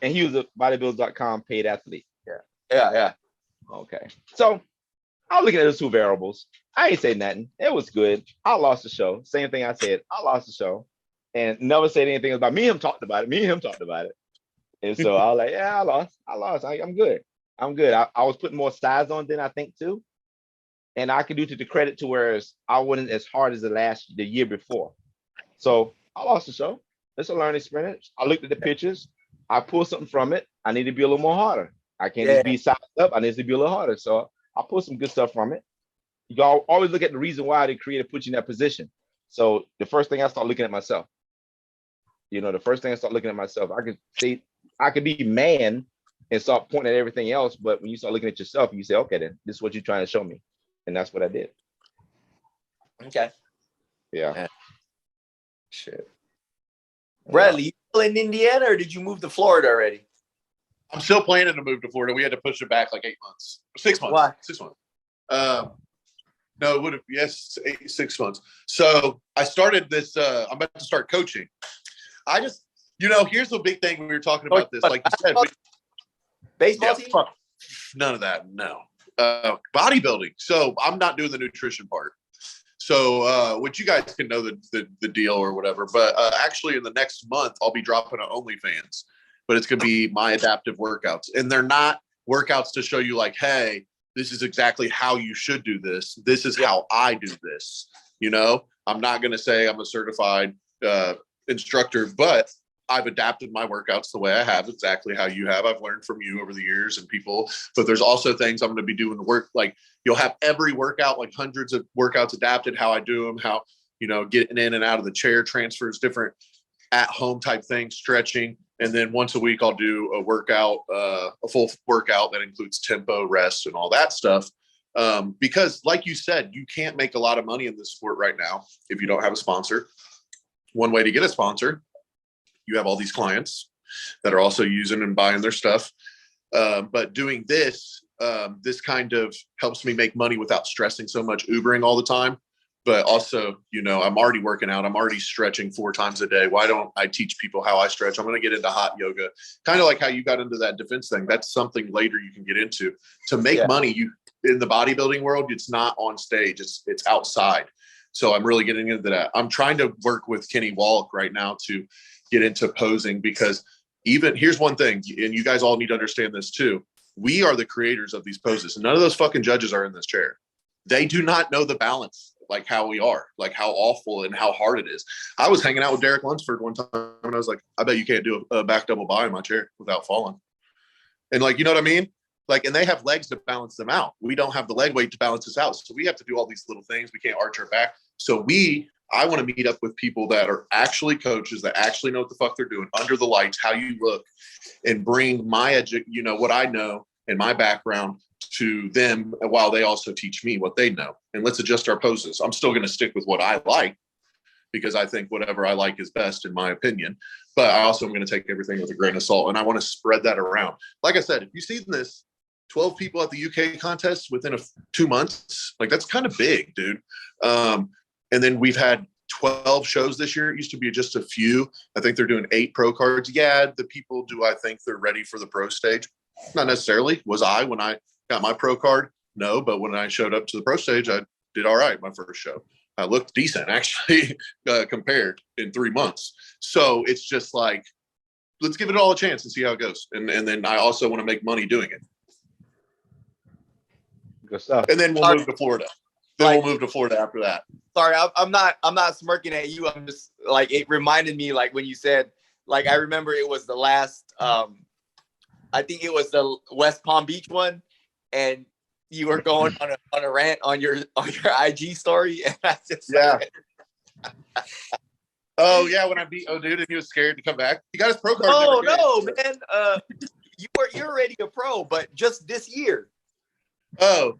And he was a bodybuild.com paid athlete. Yeah. Okay. So I was looking at those 2 variables. I ain't say nothing. It was good. I lost the show. Same thing I said. I lost the show. And never said anything about me and him talked about it. And so I was like, yeah, I lost. I'm good. I was putting more size on than I think too. And I could do to the credit to whereas I wasn't as hard as the year before. So I lost the show. It's a learning experience. I looked at the pictures. I pulled something from it. I need to be a little more harder. I can't just be sized up. I need to be a little harder. So I pulled some good stuff from it. You always look at the reason why the creator put you in that position. So the first thing I start looking at myself. I could say I could be man and start pointing at everything else. But when you start looking at yourself, you say, okay, then this is what you're trying to show me. And that's what I did. Okay. Yeah. Shit. Bradley, you still in Indiana or did you move to Florida already? I'm still planning to move to Florida. We had to push it back like 8 months. 6 months. Why? 6 months. No, it would have, 6 months. So I started this, I'm about to start coaching. I just, here's the big thing we were talking about this. Like you said, baseball team? None of that, no. Bodybuilding. So I'm not doing the nutrition part. So, which you guys can know the deal or whatever. But actually in the next month, I'll be dropping an OnlyFans. But it's going to be my adaptive workouts. And they're not workouts to show you like, hey, this is exactly how you should do this. This is how I do this. You know, I'm not going to say I'm a certified instructor, but I've adapted my workouts the way I have, exactly how you have. I've learned from you over the years and people, but there's also things I'm going to be doing the work. Like you'll have every workout, like hundreds of workouts adapted, how I do them, how, you know, getting in and out of the chair transfers, different at home type things, stretching. And then once a week, I'll do a workout, a full workout that includes tempo, rest, and all that stuff. Because like you said, you can't make a lot of money in this sport right now if you don't have a sponsor. One way to get a sponsor, you have all these clients that are also using and buying their stuff. But doing this, this kind of helps me make money without stressing so much Ubering all the time. But also, you know, I'm already working out. I'm already stretching 4 times a day. Why don't I teach people how I stretch? I'm going to get into hot yoga, kind of like how you got into that defense thing. That's something later you can get into. To make money, you in the bodybuilding world, it's not on stage. It's outside. So I'm really getting into that. I'm trying to work with Kenny Wallach right now to get into posing, because even here's one thing, and you guys all need to understand this too. We are the creators of these poses. None of those fucking judges are in this chair. They do not know the balance like how we are, like how awful and how hard it is. I was hanging out with Derek Lunsford one time and I was like, I bet you can't do a back double bi in my chair without falling. And like, you know what I mean? Like, and they have legs to balance them out. We don't have the leg weight to balance us out. So we have to do all these little things. We can't arch our back. So I want to meet up with people that are actually coaches, that actually know what the fuck they're doing under the lights, how you look, and bring my you know, what I know and my background to them while they also teach me what they know. And let's adjust our poses. I'm still going to stick with what I like because I think whatever I like is best in my opinion. But I also am going to take everything with a grain of salt, and I want to spread that around. Like I said, if you've seen this, 12 people at the UK contest within 2 months, like that's kind of big, dude. And then we've had 12 shows this year. It used to be just a few. I think they're doing 8 pro cards. Yeah, the people, do I think they're ready for the pro stage? Not necessarily. Was I when I got my pro card? No, but when I showed up to the pro stage, I did all right my first show. I looked decent, actually, compared in 3 months. So it's just like, let's give it all a chance and see how it goes. And then I also want to make money doing it. Good stuff. And then we'll move to Florida. We'll move to Florida after that. Sorry, I'm not smirking at you. I'm just like, it reminded me, like when you said, like, I remember it was the last, I think it was the West Palm Beach one, and you were going on a rant on your IG story, and I just oh yeah, when I beat dude, and he was scared to come back. He got his pro card. Oh no, man! You're already a pro, but just this year. Oh,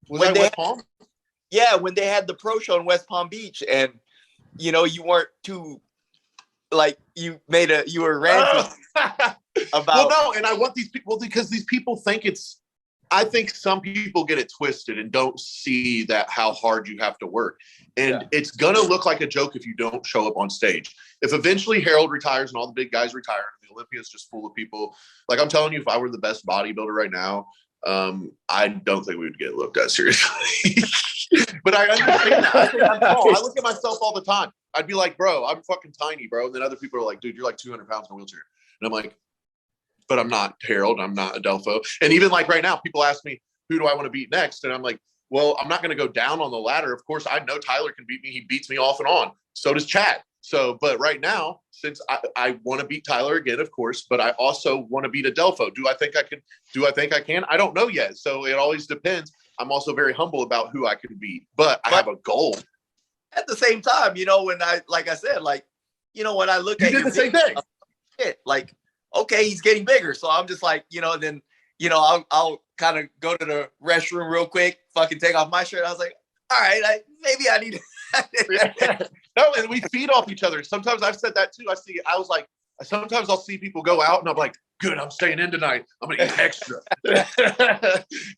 was that West Palm? Yeah, when they had the pro show in West Palm Beach, and you know you weren't too, like, you were ranting about. Well, no, and I want these people because these people think it's. I think some people get it twisted and don't see that how hard you have to work. And it's going to look like a joke if you don't show up on stage. If eventually Harold retires and all the big guys retire and the Olympia is just full of people, like I'm telling you, if I were the best bodybuilder right now, I don't think we would get looked at seriously. But I understand that. I think I'm tall. I look at myself all the time. I'd be like, bro, I'm fucking tiny, bro. And then other people are like, dude, you're like 200 pounds in a wheelchair. And I'm like, but I'm not Harold. I'm not Adelpho. And even like right now, people ask me, who do I want to beat next? And I'm like, well, I'm not going to go down on the ladder. Of course, I know Tyler can beat me. He beats me off and on. So does Chad. So, but right now, since I want to beat Tyler again, of course, but I also want to beat Adelpho. Do I think I can? Do I think I can? I don't know yet. So it always depends. I'm also very humble about who I can beat, but I have a goal. At the same time, you know, when I look at you did the same thing. Like, okay, he's getting bigger. So I'm just like, you know, then, you know, I'll kind of go to the restroom real quick, fucking take off my shirt. I was like, all right, maybe I need to. No, and we feed off each other. Sometimes I've said that too. Sometimes I'll see people go out and I'm like, good, I'm staying in tonight. I'm going to eat extra.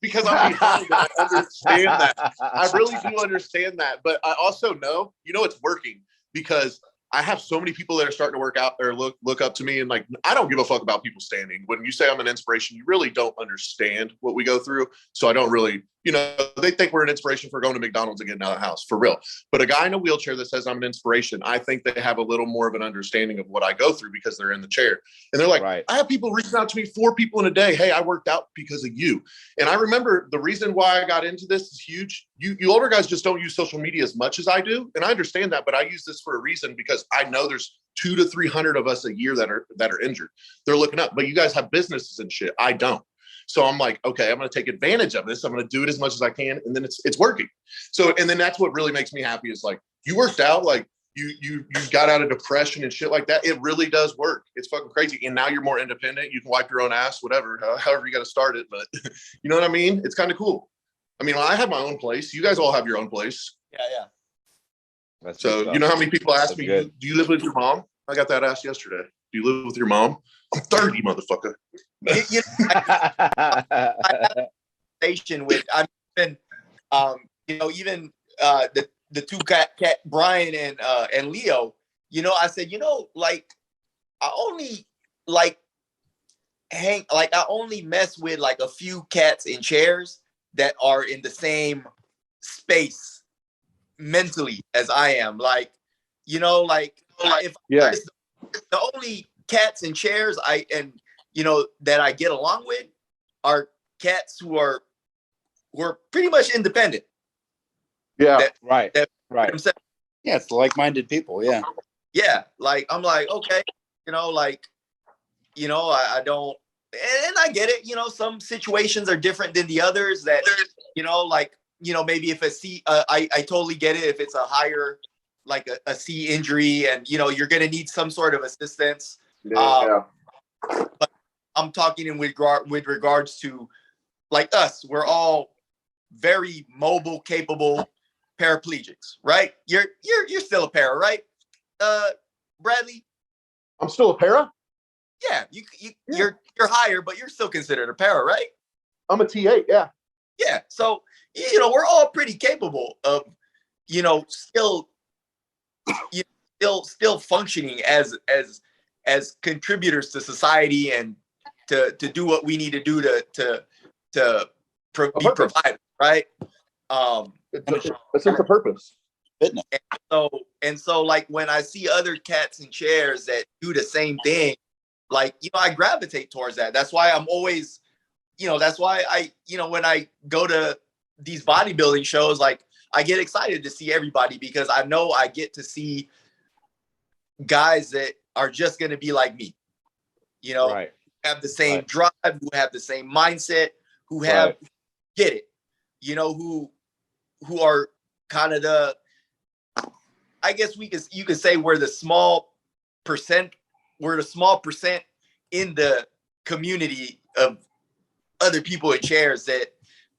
Because I'm behind and I understand that. I really do understand that. But I also know, you know, it's working because I have so many people that are starting to work out or look up to me. And like, I don't give a fuck about people standing. When you say I'm an inspiration, you really don't understand what we go through. So I don't really you know, they think we're an inspiration for going to McDonald's and getting out of the house, for real. But a guy in a wheelchair that says I'm an inspiration, I think they have a little more of an understanding of what I go through because they're in the chair. And they're like, I have people reaching out to me, 4 people in a day. Hey, I worked out because of you. And I remember the reason why I got into this is huge. You older guys just don't use social media as much as I do. And I understand that, but I use this for a reason because I know there's 200 to 300 of us a year that are injured. They're looking up, but you guys have businesses and shit. I don't. So I'm like, okay, I'm going to take advantage of this. I'm going to do it as much as I can. And then it's working. So, and then that's what really makes me happy is like, you worked out, like you got out of depression and shit like that. It really does work. It's fucking crazy. And now you're more independent. You can wipe your own ass, whatever, however you got to start it. But you know what I mean? It's kind of cool. I mean, I have my own place. You guys all have your own place. Yeah. That's so you know how many people ask me, do you live with your mom? I got that asked yesterday. Do you live with your mom? I'm 30, motherfucker. Station with even the two cat Brian and Leo. You know, I said, like I only I only mess with like a few cats in chairs that are in the same space mentally as I am. Like, if the only cats in chairs that I get along with are cats who are pretty much independent. Yeah, right. Yeah, it's like-minded people. Yeah. Yeah, like I'm like, okay, I don't, and I get it. Some situations are different than the others. That maybe if I totally get it if it's a higher, like a C injury, and you're gonna need some sort of assistance. But I'm talking with regards to like us. We're all very mobile, capable paraplegics, right? You're still a para, right? Bradley? I'm still a para? Yeah, you're higher, but you're still considered a para, right? I'm a T8, yeah. Yeah. So, we're all pretty capable of, still functioning as contributors to society and to do what we need to do to be providers, right? It's a sense of purpose. And so like when I see other cats in chairs that do the same thing, like, I gravitate towards that. That's why I'm always, that's why I, when I go to these bodybuilding shows, like I get excited to see everybody because I know I get to see guys that are just going to be like me, have the same drive, who have the same mindset, who have, get it, who are kind of I guess you could say we're the small percent in the community of other people in chairs that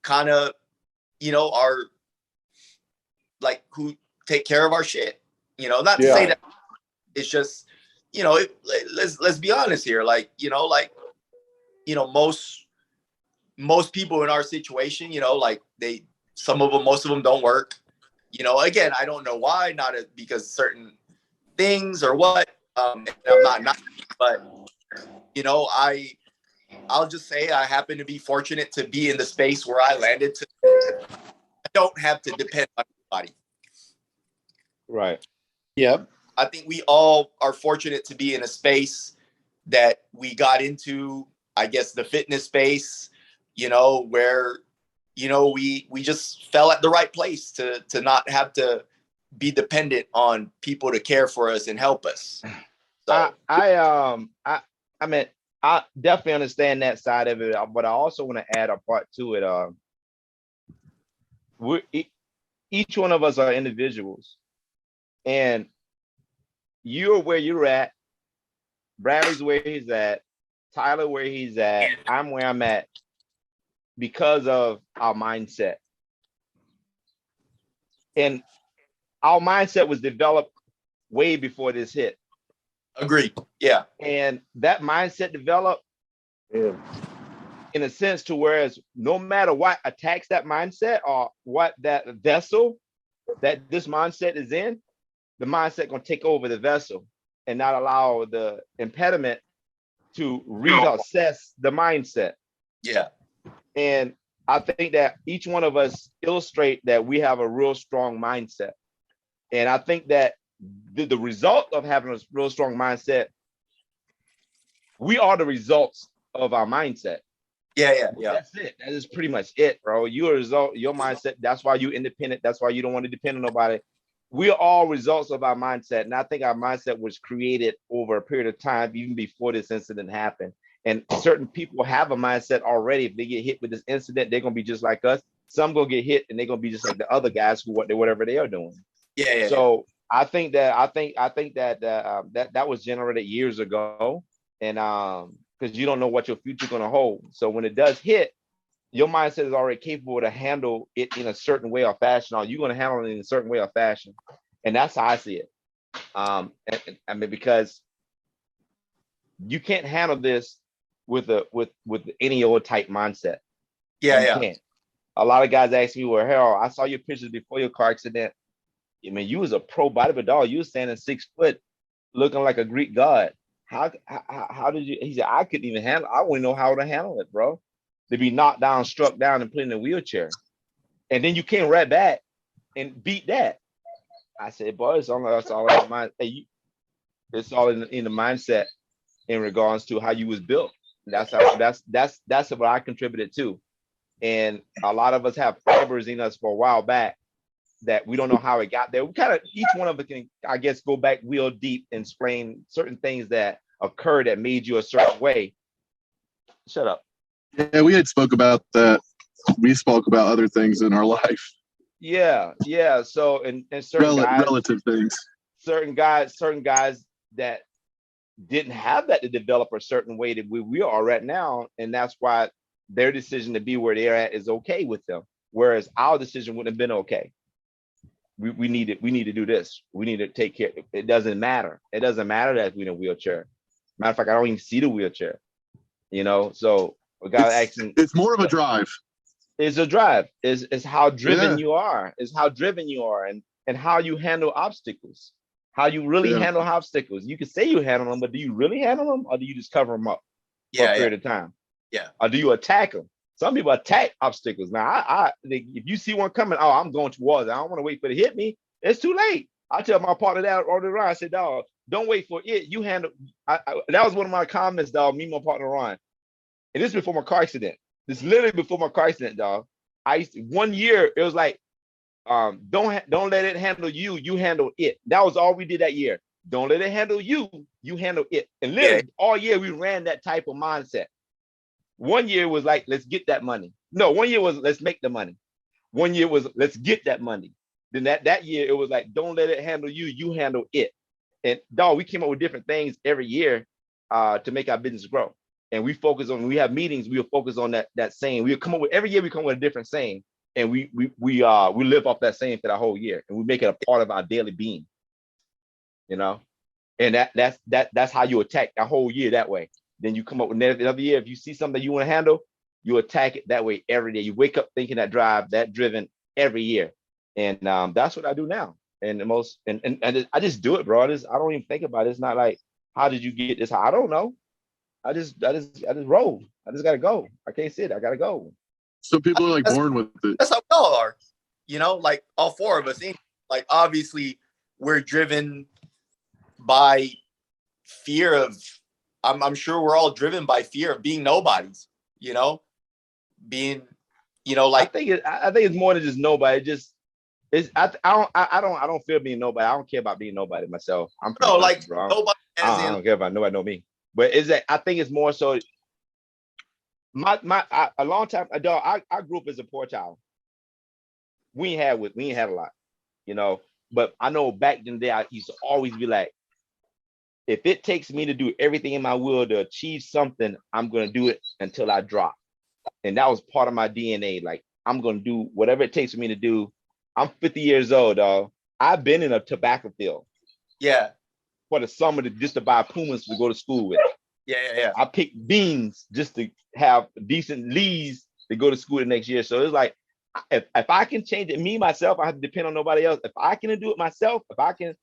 kind of, are like who take care of our shit, not to say that it's just, let's be honest here. Like, most people in our situation, like most of them don't work. Again, I don't know why, not because certain things or what. I'm not, but I'll just say I happen to be fortunate to be in the space where I landed. I don't have to depend on anybody. Right. Yep. I think we all are fortunate to be in a space that we got into, I guess, the fitness space, where we just fell at the right place to not have to be dependent on people to care for us and help us. So. I mean, I definitely understand that side of it, but I also want to add a part to it. Each one of us are individuals, and you're where you're at. Bradley's where he's at. Tyler where he's at. I'm where I'm at. Because of our mindset. And our mindset was developed way before this hit. Agreed. Yeah. And that mindset developed in a sense to whereas no matter what attacks that mindset or what that vessel that this mindset is in, the mindset gonna take over the vessel and not allow the impediment to reassess the mindset. Yeah. And I think that each one of us illustrate that we have a real strong mindset. And I think that the result of having a real strong mindset, we are the results of our mindset. Yeah. That's it. That is pretty much it, bro. You're a result, your mindset. That's why you're independent. That's why you don't want to depend on nobody. We're all results of our mindset. And I think our mindset was created over a period of time, even before this incident happened. And certain people have a mindset already. If they get hit with this incident, they're gonna be just like us. Some gonna get hit and they're gonna be just like the other guys who whatever they are doing. Yeah. So I think that was generated years ago, and because you don't know what your future gonna hold. So when it does hit, your mindset is already capable to handle it in a certain way or fashion, or you're gonna handle it in a certain way or fashion, and that's how I see it. I mean, because you can't handle this with any old type mindset. You can't. A lot of guys ask me, well, Harold, I saw your pictures before your car accident. I mean, you was a pro bodybuilder dog. You was standing 6 foot, looking like a Greek god. How did you? He said, I couldn't even handle. I wouldn't know how to handle it, bro. To be knocked down, struck down, and put in a wheelchair, and then you came right back and beat that. I said, boy, it's all in the mind. Hey, it's all in the mindset in regards to how you was built. That's what I contributed to. And a lot of us have fibers in us for a while back that we don't know how it got there. We kind of, each one of us can, I guess, go back real deep and explain certain things that occurred that made you a certain way. Shut up. Yeah, we had spoke about that. We spoke about other things in our life. Yeah. So, and certain relative things. Certain guys that didn't have that to develop a certain way that we are right now, and that's why their decision to be where they're at is okay with them, whereas our decision wouldn't have been okay. We need to do this. We need to take care. It doesn't matter. It doesn't matter that we're in a wheelchair. Matter of fact, I don't even see the wheelchair. So we got to ask him. It's more of a drive. It's a drive. It's how driven you are. It's how driven you are, and how you handle obstacles. How you really handle obstacles. You can say you handle them, but do you really handle them, or do you just cover them up for a period of time? Yeah. Or do you attack them? Some people attack obstacles. Now, if you see one coming, I'm going towards it. I don't want to wait for it to hit me. It's too late. I tell my partner that all the time. I said, dog, don't wait for it. You handle. That was one of my comments, dog. Me and my partner Ron, and this is before my car accident. This is literally before my car accident, dog. 1 year. It was like, don't let it handle you. You handle it. That was all we did that year. Don't let it handle you. You handle it. And literally all year we ran that type of mindset. 1 year was like, let's get that money. No, 1 year was let's make the money. 1 year was let's get that money. Then that year it was like, don't let it handle you. You handle it. And dog, we came up with different things every year to make our business grow. And we focus on, when we have meetings, we'll focus on that saying. We'll come up with, every year we come up with a different saying. And we live off that saying for the whole year, and we make it a part of our daily being, and that's how you attack the whole year that way. Then you come up with another year. If you see something that you want to handle, you attack it that way every day. You wake up thinking that driven every year, and that's what I do now. And I just do it, bro. I don't even think about it. It's not like, how did you get this? I don't know. I just roll. I just gotta go. I can't sit. I gotta go. So people are like born with it. That's how we all are, like all four of us. Like, obviously, we're driven by fear of. I'm sure we're all driven by fear of being nobodies. Being, like. I think it's more than just nobody. I don't fear being nobody. I don't care about being nobody myself. Nobody. I don't care about nobody know me. But I think it's more so. A long time ago, I grew up as a poor child. We ain't had a lot, But I know back in the day, I used to always be like, if it takes me to do everything in my will to achieve something, I'm gonna do it until I drop. And that was part of my DNA. Like, I'm gonna do whatever it takes for me to do. I'm 50 years old, dog. I've been in a tobacco field. Yeah. For the summer just to buy Pumas to go to school with. Yeah. I picked beans just to have decent leads to go to school the next year. So it's like, if I can change it, me, myself, I have to depend on nobody else. If I can do it myself, if I can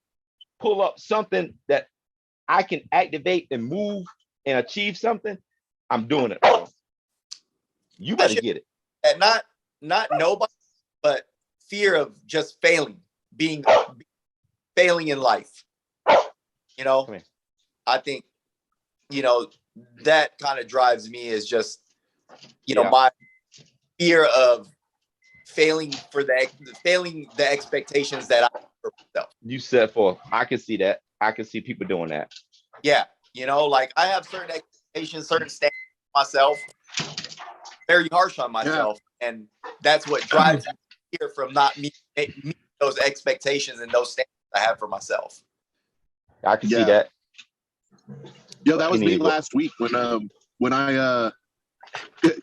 pull up something that I can activate and move and achieve something, I'm doing it, bro. You better get it. and not nobody, but fear of just failing, failing in life. You know, I think, you know, that kind of drives me is just, you know, my fear of failing the expectations that I have for myself. You set forth. I can see that. I can see people doing that. Yeah. You know, like I have certain expectations, certain standards for myself, very harsh on myself. Yeah. And that's what drives me here from not meeting those expectations and those standards I have for myself. I can see that. Yeah, that was me last week when I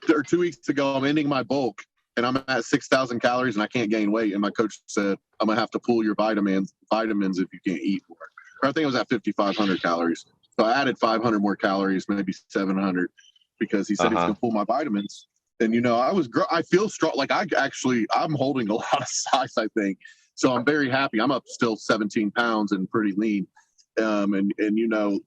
or 2 weeks ago, I'm ending my bulk and I'm at 6,000 calories and I can't gain weight. And my coach said, I'm gonna have to pull your vitamins if you can't eat more. Or I think I was at 5,500 calories. So I added 500 more calories, maybe 700, because he said he was gonna pull my vitamins. And you know, I feel strong. Like I'm holding a lot of size, I think. So I'm very happy. I'm up still 17 pounds and pretty lean. And you know,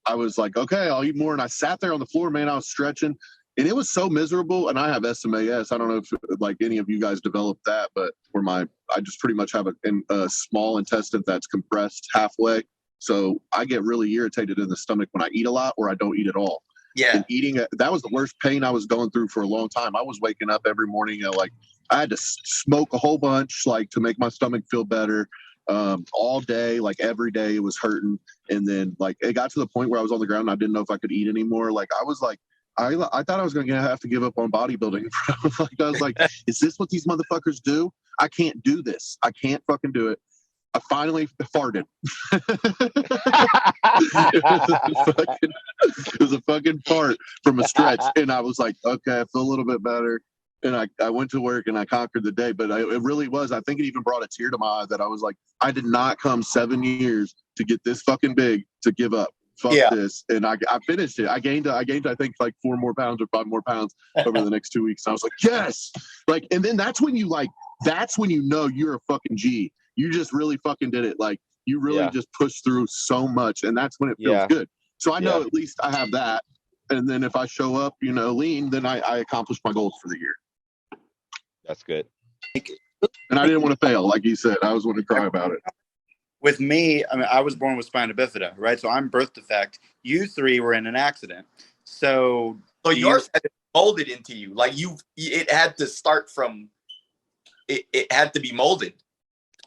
I was like, okay, I'll eat more. And I sat there on the floor, man. I was stretching, and it was so miserable. And I have SMAS. I don't know if like any of you guys developed that, but I just pretty much have a small intestine that's compressed halfway. So I get really irritated in the stomach when I eat a lot or I don't eat at all. Yeah. And that was the worst pain I was going through for a long time. I was waking up every morning, like I had to smoke a whole bunch, like to make my stomach feel better. All day, like every day it was hurting. And then like it got to the point where I was on the ground and I didn't know if I could eat anymore. Like I was like, I thought I was going to have to give up on bodybuilding. I was like, is this what these motherfuckers do? I can't do this. I can't fucking do it. I finally farted. It was a fucking fart from a stretch. And I was like, okay, I feel a little bit better. And I went to work and I conquered the day. But it really was. I think it even brought a tear to my eye that I was like, I did not come 7 years to get this fucking big to give up. Fuck this. And I finished it. I gained, I think like 4 more pounds or 5 more pounds over the next 2 weeks. I was like, yes. Like, and then that's when you know you're a fucking G. You just really fucking did it. Like you really just pushed through so much. And that's when it feels good. So I know at least I have that. And then if I show up, you know, lean, then I accomplished my goals for the year. That's good. And I didn't want to fail, like you said. I was going to cry about it. With me, I mean, I was born with spina bifida, right? So I'm birth defect. You 3 were in an accident. So yours had molded into you. Like it had to start from, it had to be molded.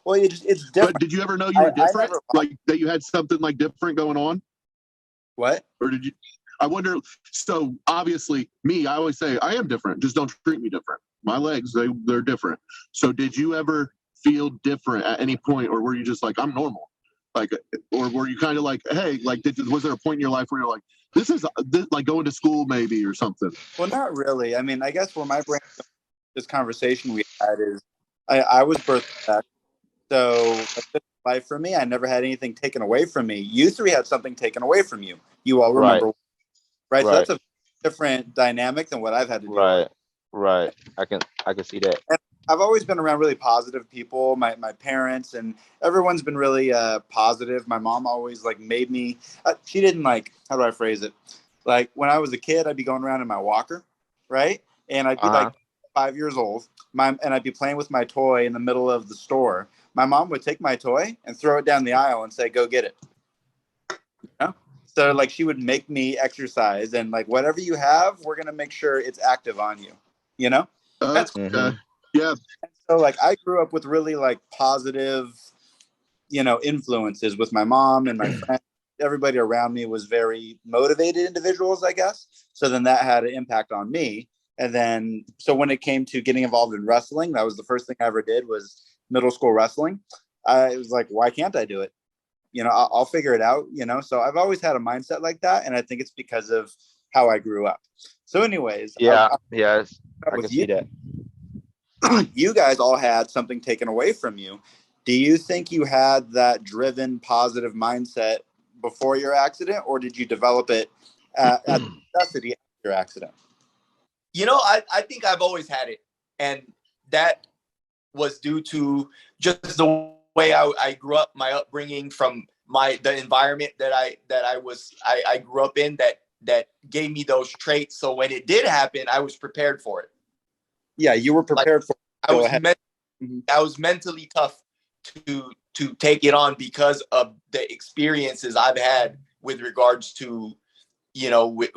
Well, it's different. But did you ever know you were different? Like that you had something like different going on? What? Or did you? I wonder. So obviously, me, I always say I am different. Just don't treat me different. My legs, they're different. So did you ever feel different at any point, or were you just like, I'm normal? Like, or were you kind of like, hey, like, was there a point in your life where you're like, this is like going to school maybe or something? Well, not really. I mean, I guess where my brain, this conversation we had is, I was birth defect. So life for me, I never had anything taken away from me. You 3 had something taken away from you. You all remember, right? So that's a different dynamic than what I've had to do. Right. I can see that. And I've always been around really positive people. My parents and everyone's been really positive. My mom always like made me. She didn't like. How do I phrase it? Like when I was a kid, I'd be going around in my walker, right? And I'd be like 5 years old. And I'd be playing with my toy in the middle of the store. My mom would take my toy and throw it down the aisle and say, "Go get it." You know? So like she would make me exercise and like whatever you have, we're gonna make sure it's active on you. You know? That's yeah. So like I grew up with really like positive, you know, influences with my mom and my friends. Everybody around me was very motivated individuals, I guess. So then that had an impact on me. And then, so when it came to getting involved in wrestling, that was the first thing I ever did was middle school wrestling. I was like, why can't I do it? You know, I'll figure it out, you know? So I've always had a mindset like that. And I think it's because of how I grew up. So anyways. I can see that. You guys all had something taken away from you. Do you think you had that driven, positive mindset before your accident, or did you develop it at necessity after your accident? You know, I think I've always had it. And that was due to just the way I grew up, my upbringing, from the environment that I grew up in that gave me those traits. So when it did happen, I was prepared for it. Yeah, you were prepared for it. I was mentally tough to take it on because of the experiences I've had with regards to, with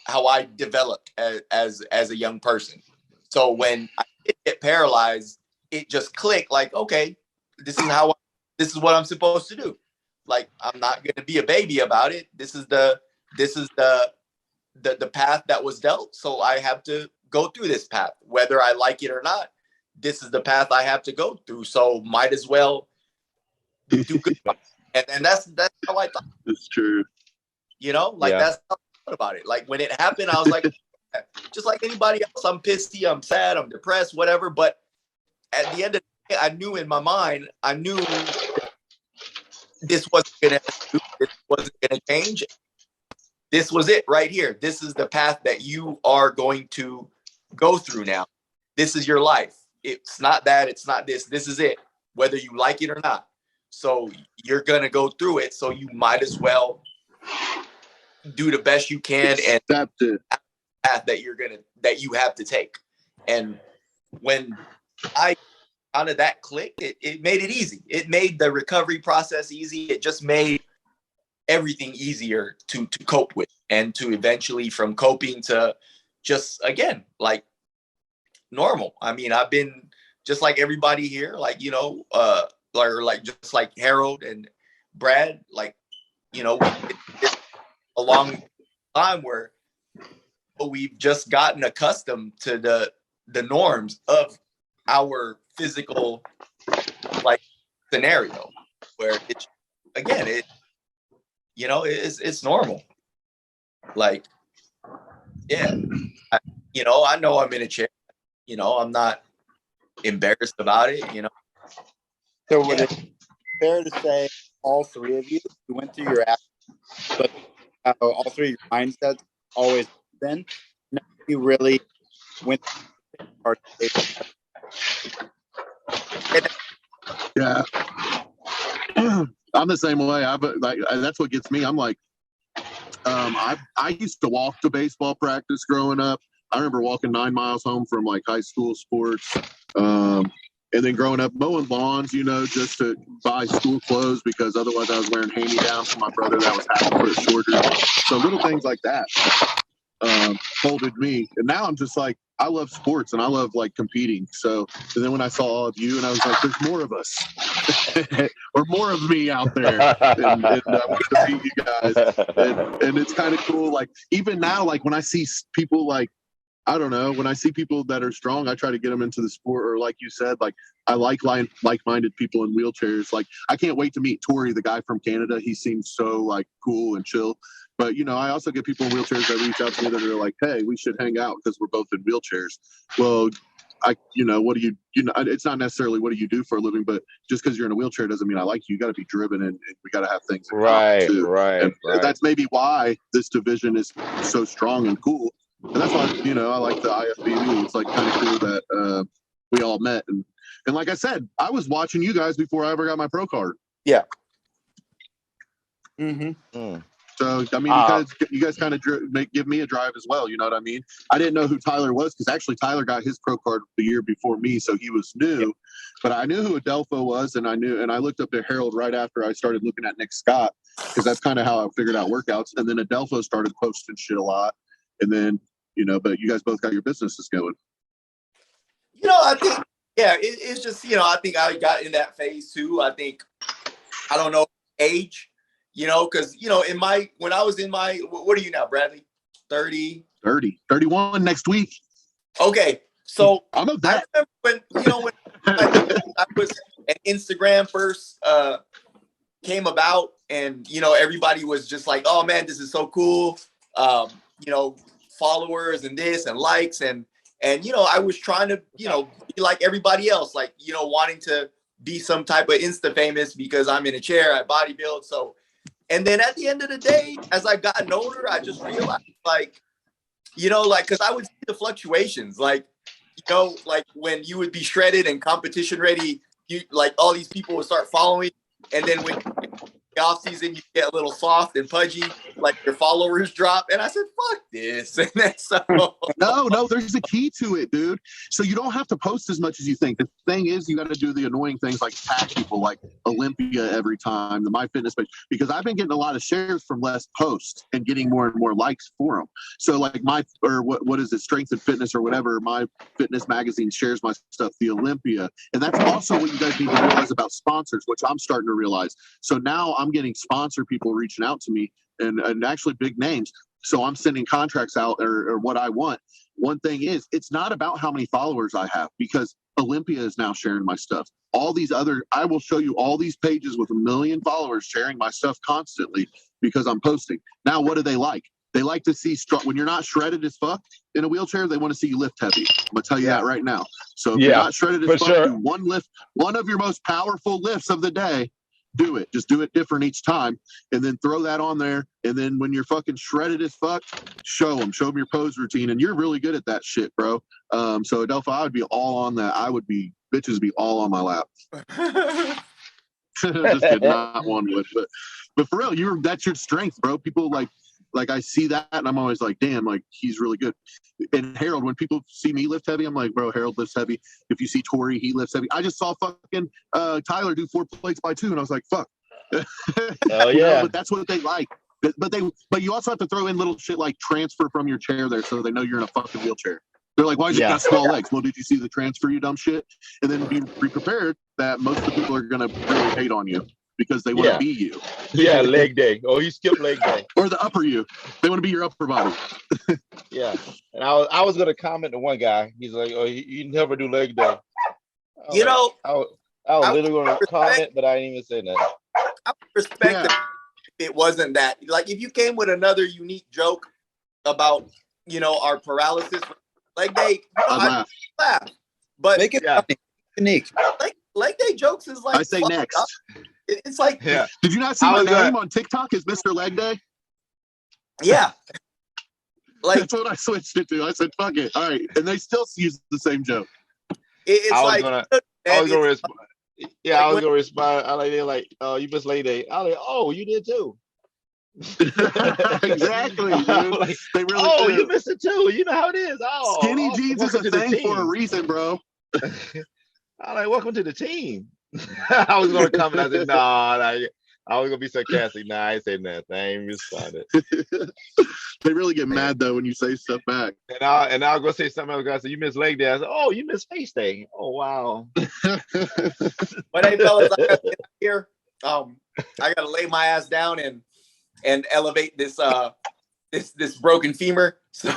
how I developed as a young person. So when I did get paralyzed, it just clicked like, okay, this is what I'm supposed to do. Like, I'm not going to be a baby about it. This is the path that was dealt. So I have to go through this path, whether I like it or not. This is the path I have to go through. So might as well do good. And that's how I thought. It's true. That's how I thought about it. Like, when it happened, I was like, just like anybody else, I'm pissy, I'm sad, I'm depressed, whatever. But at the end of the day, I knew in my mind, this wasn't gonna change. This was it right here. This is the path that you are going to go through now. This is your life. It's not that, it's not this. This is it, whether you like it or not. So you're gonna go through it. So you might as well do the best you can and the path that you have to take. And when I out of that click, it made it easy. It made the recovery process easy. It just made everything easier to cope with, and to eventually, from coping to just, again, like normal. I mean, I've been just like everybody here, like, like just like Harold and Brad, like, it's a long time where we've just gotten accustomed to the norms of our physical, like, scenario, where it's, again, it's normal. Like, yeah, I know I'm in a chair. I'm not embarrassed about it. So would it be fair to say all three of you went through your action, but all three of your mindsets always been? Now you really went through hard. Yeah. I'm the same way. That's what gets me. I'm like, I used to walk to baseball practice growing up. I remember walking 9 miles home from like high school sports. And then growing up mowing lawns, just to buy school clothes, because otherwise I was wearing hand-me-downs from my brother that was half a foot shorter. So little things like that folded me. And now I'm just like, I love sports and I love like competing. So, and then when I saw all of you, and I was like, there's more of us or more of me out there. And I wanted to meet you guys. And it's kind of cool. Like, even now, like when I see people, like, I don't know, when I see people that are strong, I try to get them into the sport. Or like you said, like, I like-minded people in wheelchairs. Like, I can't wait to meet Tori, the guy from Canada. He seems so like cool and chill. But, I also get people in wheelchairs that reach out to me that are like, hey, we should hang out because we're both in wheelchairs. Well, what do you it's not necessarily what do you do for a living, but just because you're in a wheelchair doesn't mean I like you. You got to be driven, and we got to have things in common too. Right. That's maybe why this division is so strong and cool. And that's why, I like the IFBB. It's like kind of cool that we all met. And like I said, I was watching you guys before I ever got my pro card. Yeah. Mm-hmm. Mm. So, I mean, you guys kind of give me a drive as well. You know what I mean? I didn't know who Tyler was, because actually Tyler got his pro card the year before me, so he was new. Yeah. But I knew who Adelpho was, and I looked up at Harold right after I started looking at Nick Scott, because that's kind of how I figured out workouts. And then Adelpho started posting shit a lot. And then, but you guys both got your businesses going. I think, it's just, I think I got in that phase too. I think, I don't know, age. Because, when I was in my, what are you now, Bradley? 31 next week. Okay. So I'm a vet. I remember when I was, and Instagram first came about, and, everybody was just like, oh man, this is so cool. Followers and this and likes. And, I was trying to, be like everybody else, like, wanting to be some type of Insta famous because I'm in a chair, I bodybuild. So, and then at the end of the day, as I've gotten older, I just realized, like, because I would see the fluctuations, like when you would be shredded and competition ready, like all these people would start following. And then when the off season, you get a little soft and pudgy. like your followers drop. And I said, fuck this. And then so No, there's a key to it, dude. So you don't have to post as much as you think. The thing is, you got to do the annoying things like tag people like Olympia every time, the MyFitness page, because I've been getting a lot of shares from less posts and getting more and more likes for them. So like what is it, Strength and Fitness or whatever, My Fitness magazine shares my stuff, the Olympia. And that's also what you guys need to realize about sponsors, which I'm starting to realize. So now I'm getting sponsor people reaching out to me and actually big names. So I'm sending contracts out or what I want. One thing is, it's not about how many followers I have, because Olympia is now sharing my stuff. I will show you all these pages with 1 million followers sharing my stuff constantly because I'm posting. Now, what do they like? They like to see when you're not shredded as fuck in a wheelchair, they want to see you lift heavy. I'm going to tell you that right now. So if you're not shredded as fuck, do one lift, one of your most powerful lifts of the day. Do it. Just do it different each time, and then throw that on there. And then when you're fucking shredded as fuck, show them your pose routine, and you're really good at that shit, bro. So Adelpha, I would be all on that. Bitches be all on my lap. Just did not one with, but for real, that's your strength, bro. People like I see that, and I'm always like, damn, like he's really good. And Harold, when people see me lift heavy, I'm like, bro, Harold lifts heavy. If you see Tori, he lifts heavy. I just saw fucking Tyler do 4 plates by 2, and I was like, fuck. Oh yeah. But that's what they like. But you also have to throw in little shit like transfer from your chair there, so they know you're in a fucking wheelchair. They're like, why did you got small legs? Well, did you see the transfer, you dumb shit? And then be prepared that most of the people are gonna really hate on you because they want to be you. Yeah, leg day. Oh, he skipped leg day. Or the upper you. They want to be your upper body. Yeah. And I was going to comment to one guy. He's like, oh, you never do leg day. I was literally going to comment, but I didn't even say that. I would respect it if it wasn't that. Like, if you came with another unique joke about, our paralysis leg day, I laugh. But make it funny, unique. Leg day jokes is like, I say next. Up. It's like, Did you not see my name on TikTok as Mr. Leg Day? Yeah. Like, that's what I switched it to. I said, fuck it. All right. And they still use the same joke. I was gonna respond. Yeah, I was gonna respond. They're like, oh, you missed leg day. I was like, oh, you did too. Exactly, dude. Like, they really you missed it too. You know how it is. Oh, skinny jeans is a thing for a reason, bro. I'm like, welcome to the team. I was gonna come and I said, I was gonna be sarcastic. Nah, I ain't saying that. I ain't responded. They really get mad though when you say stuff back. And I'll go say something else. I said, you missed leg day. I said, oh, you missed face day. Oh wow. But hey, fellas, I gotta get here. I gotta lay my ass down and elevate this broken femur. So,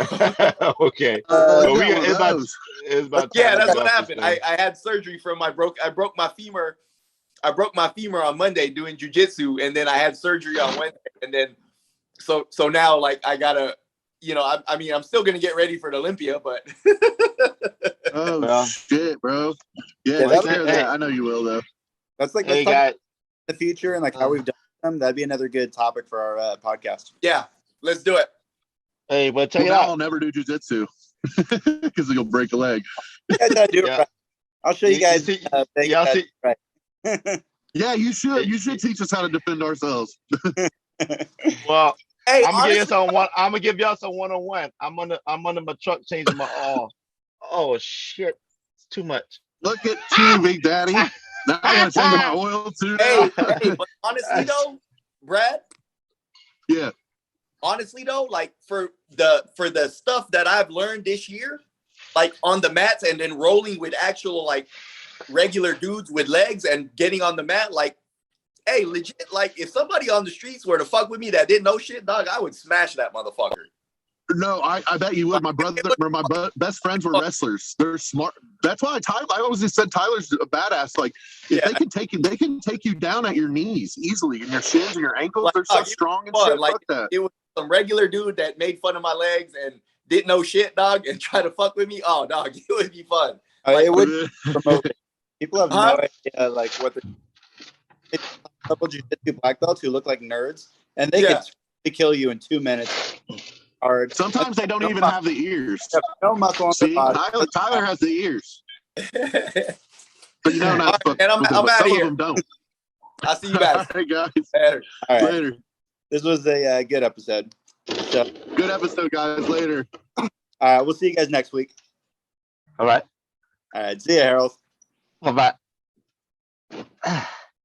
okay. It's about that's what happened. I had surgery from I broke my femur. I broke my femur on Monday doing jujitsu, and then I had surgery on Wednesday, and then so now like I gotta, I'm still gonna get ready for the Olympia, but shit, bro. Yeah, take care of that. I know you will though. That's like the future and like how we've done them. That'd be another good topic for our podcast. Yeah, let's do it. Hey, but check it out. I'll never do jujitsu because you'll break a leg. Yeah, do it right. I'll show you guys. Right. Yeah, you should. You should teach us how to defend ourselves. Well, hey, I'm gonna give y'all some one-on-one. I'm under my truck changing my oil. Oh shit, it's too much. Look at you, Big Daddy. Now I gotta change my oil too. Hey, but honestly though, Brad. Yeah. Honestly though, like for the stuff that I've learned this year, like on the mats and then rolling with actual like regular dudes with legs and getting on the mat, like, hey, legit, like if somebody on the streets were to fuck with me that didn't know shit, dog, I would smash that motherfucker. No, I bet you would. My brother, my best friends were wrestlers. They're smart. That's why I always just said Tyler's a badass. Like if they can take you down at your knees easily, and your shins and your ankles. Like, they're so strong and shit. Like fuck that. It was some regular dude that made fun of my legs and didn't know shit, dog, and try to fuck with me. Oh, dog, it would be fun. Like, it would promote it. People have no idea like what it's a couple jiu-jitsu black belts who look like nerds, and they could kill you in 2 minutes. Sometimes they don't even have the ears. No muscle on the body. Tyler has the ears. But you know not. And I'm out of here. Some of them don't. I'll see you guys. All right, guys. Later. All right. Later. This was a good episode. So, good episode, guys. Later. We'll see you guys next week. All right. All right. See you, Harold. Bye-bye.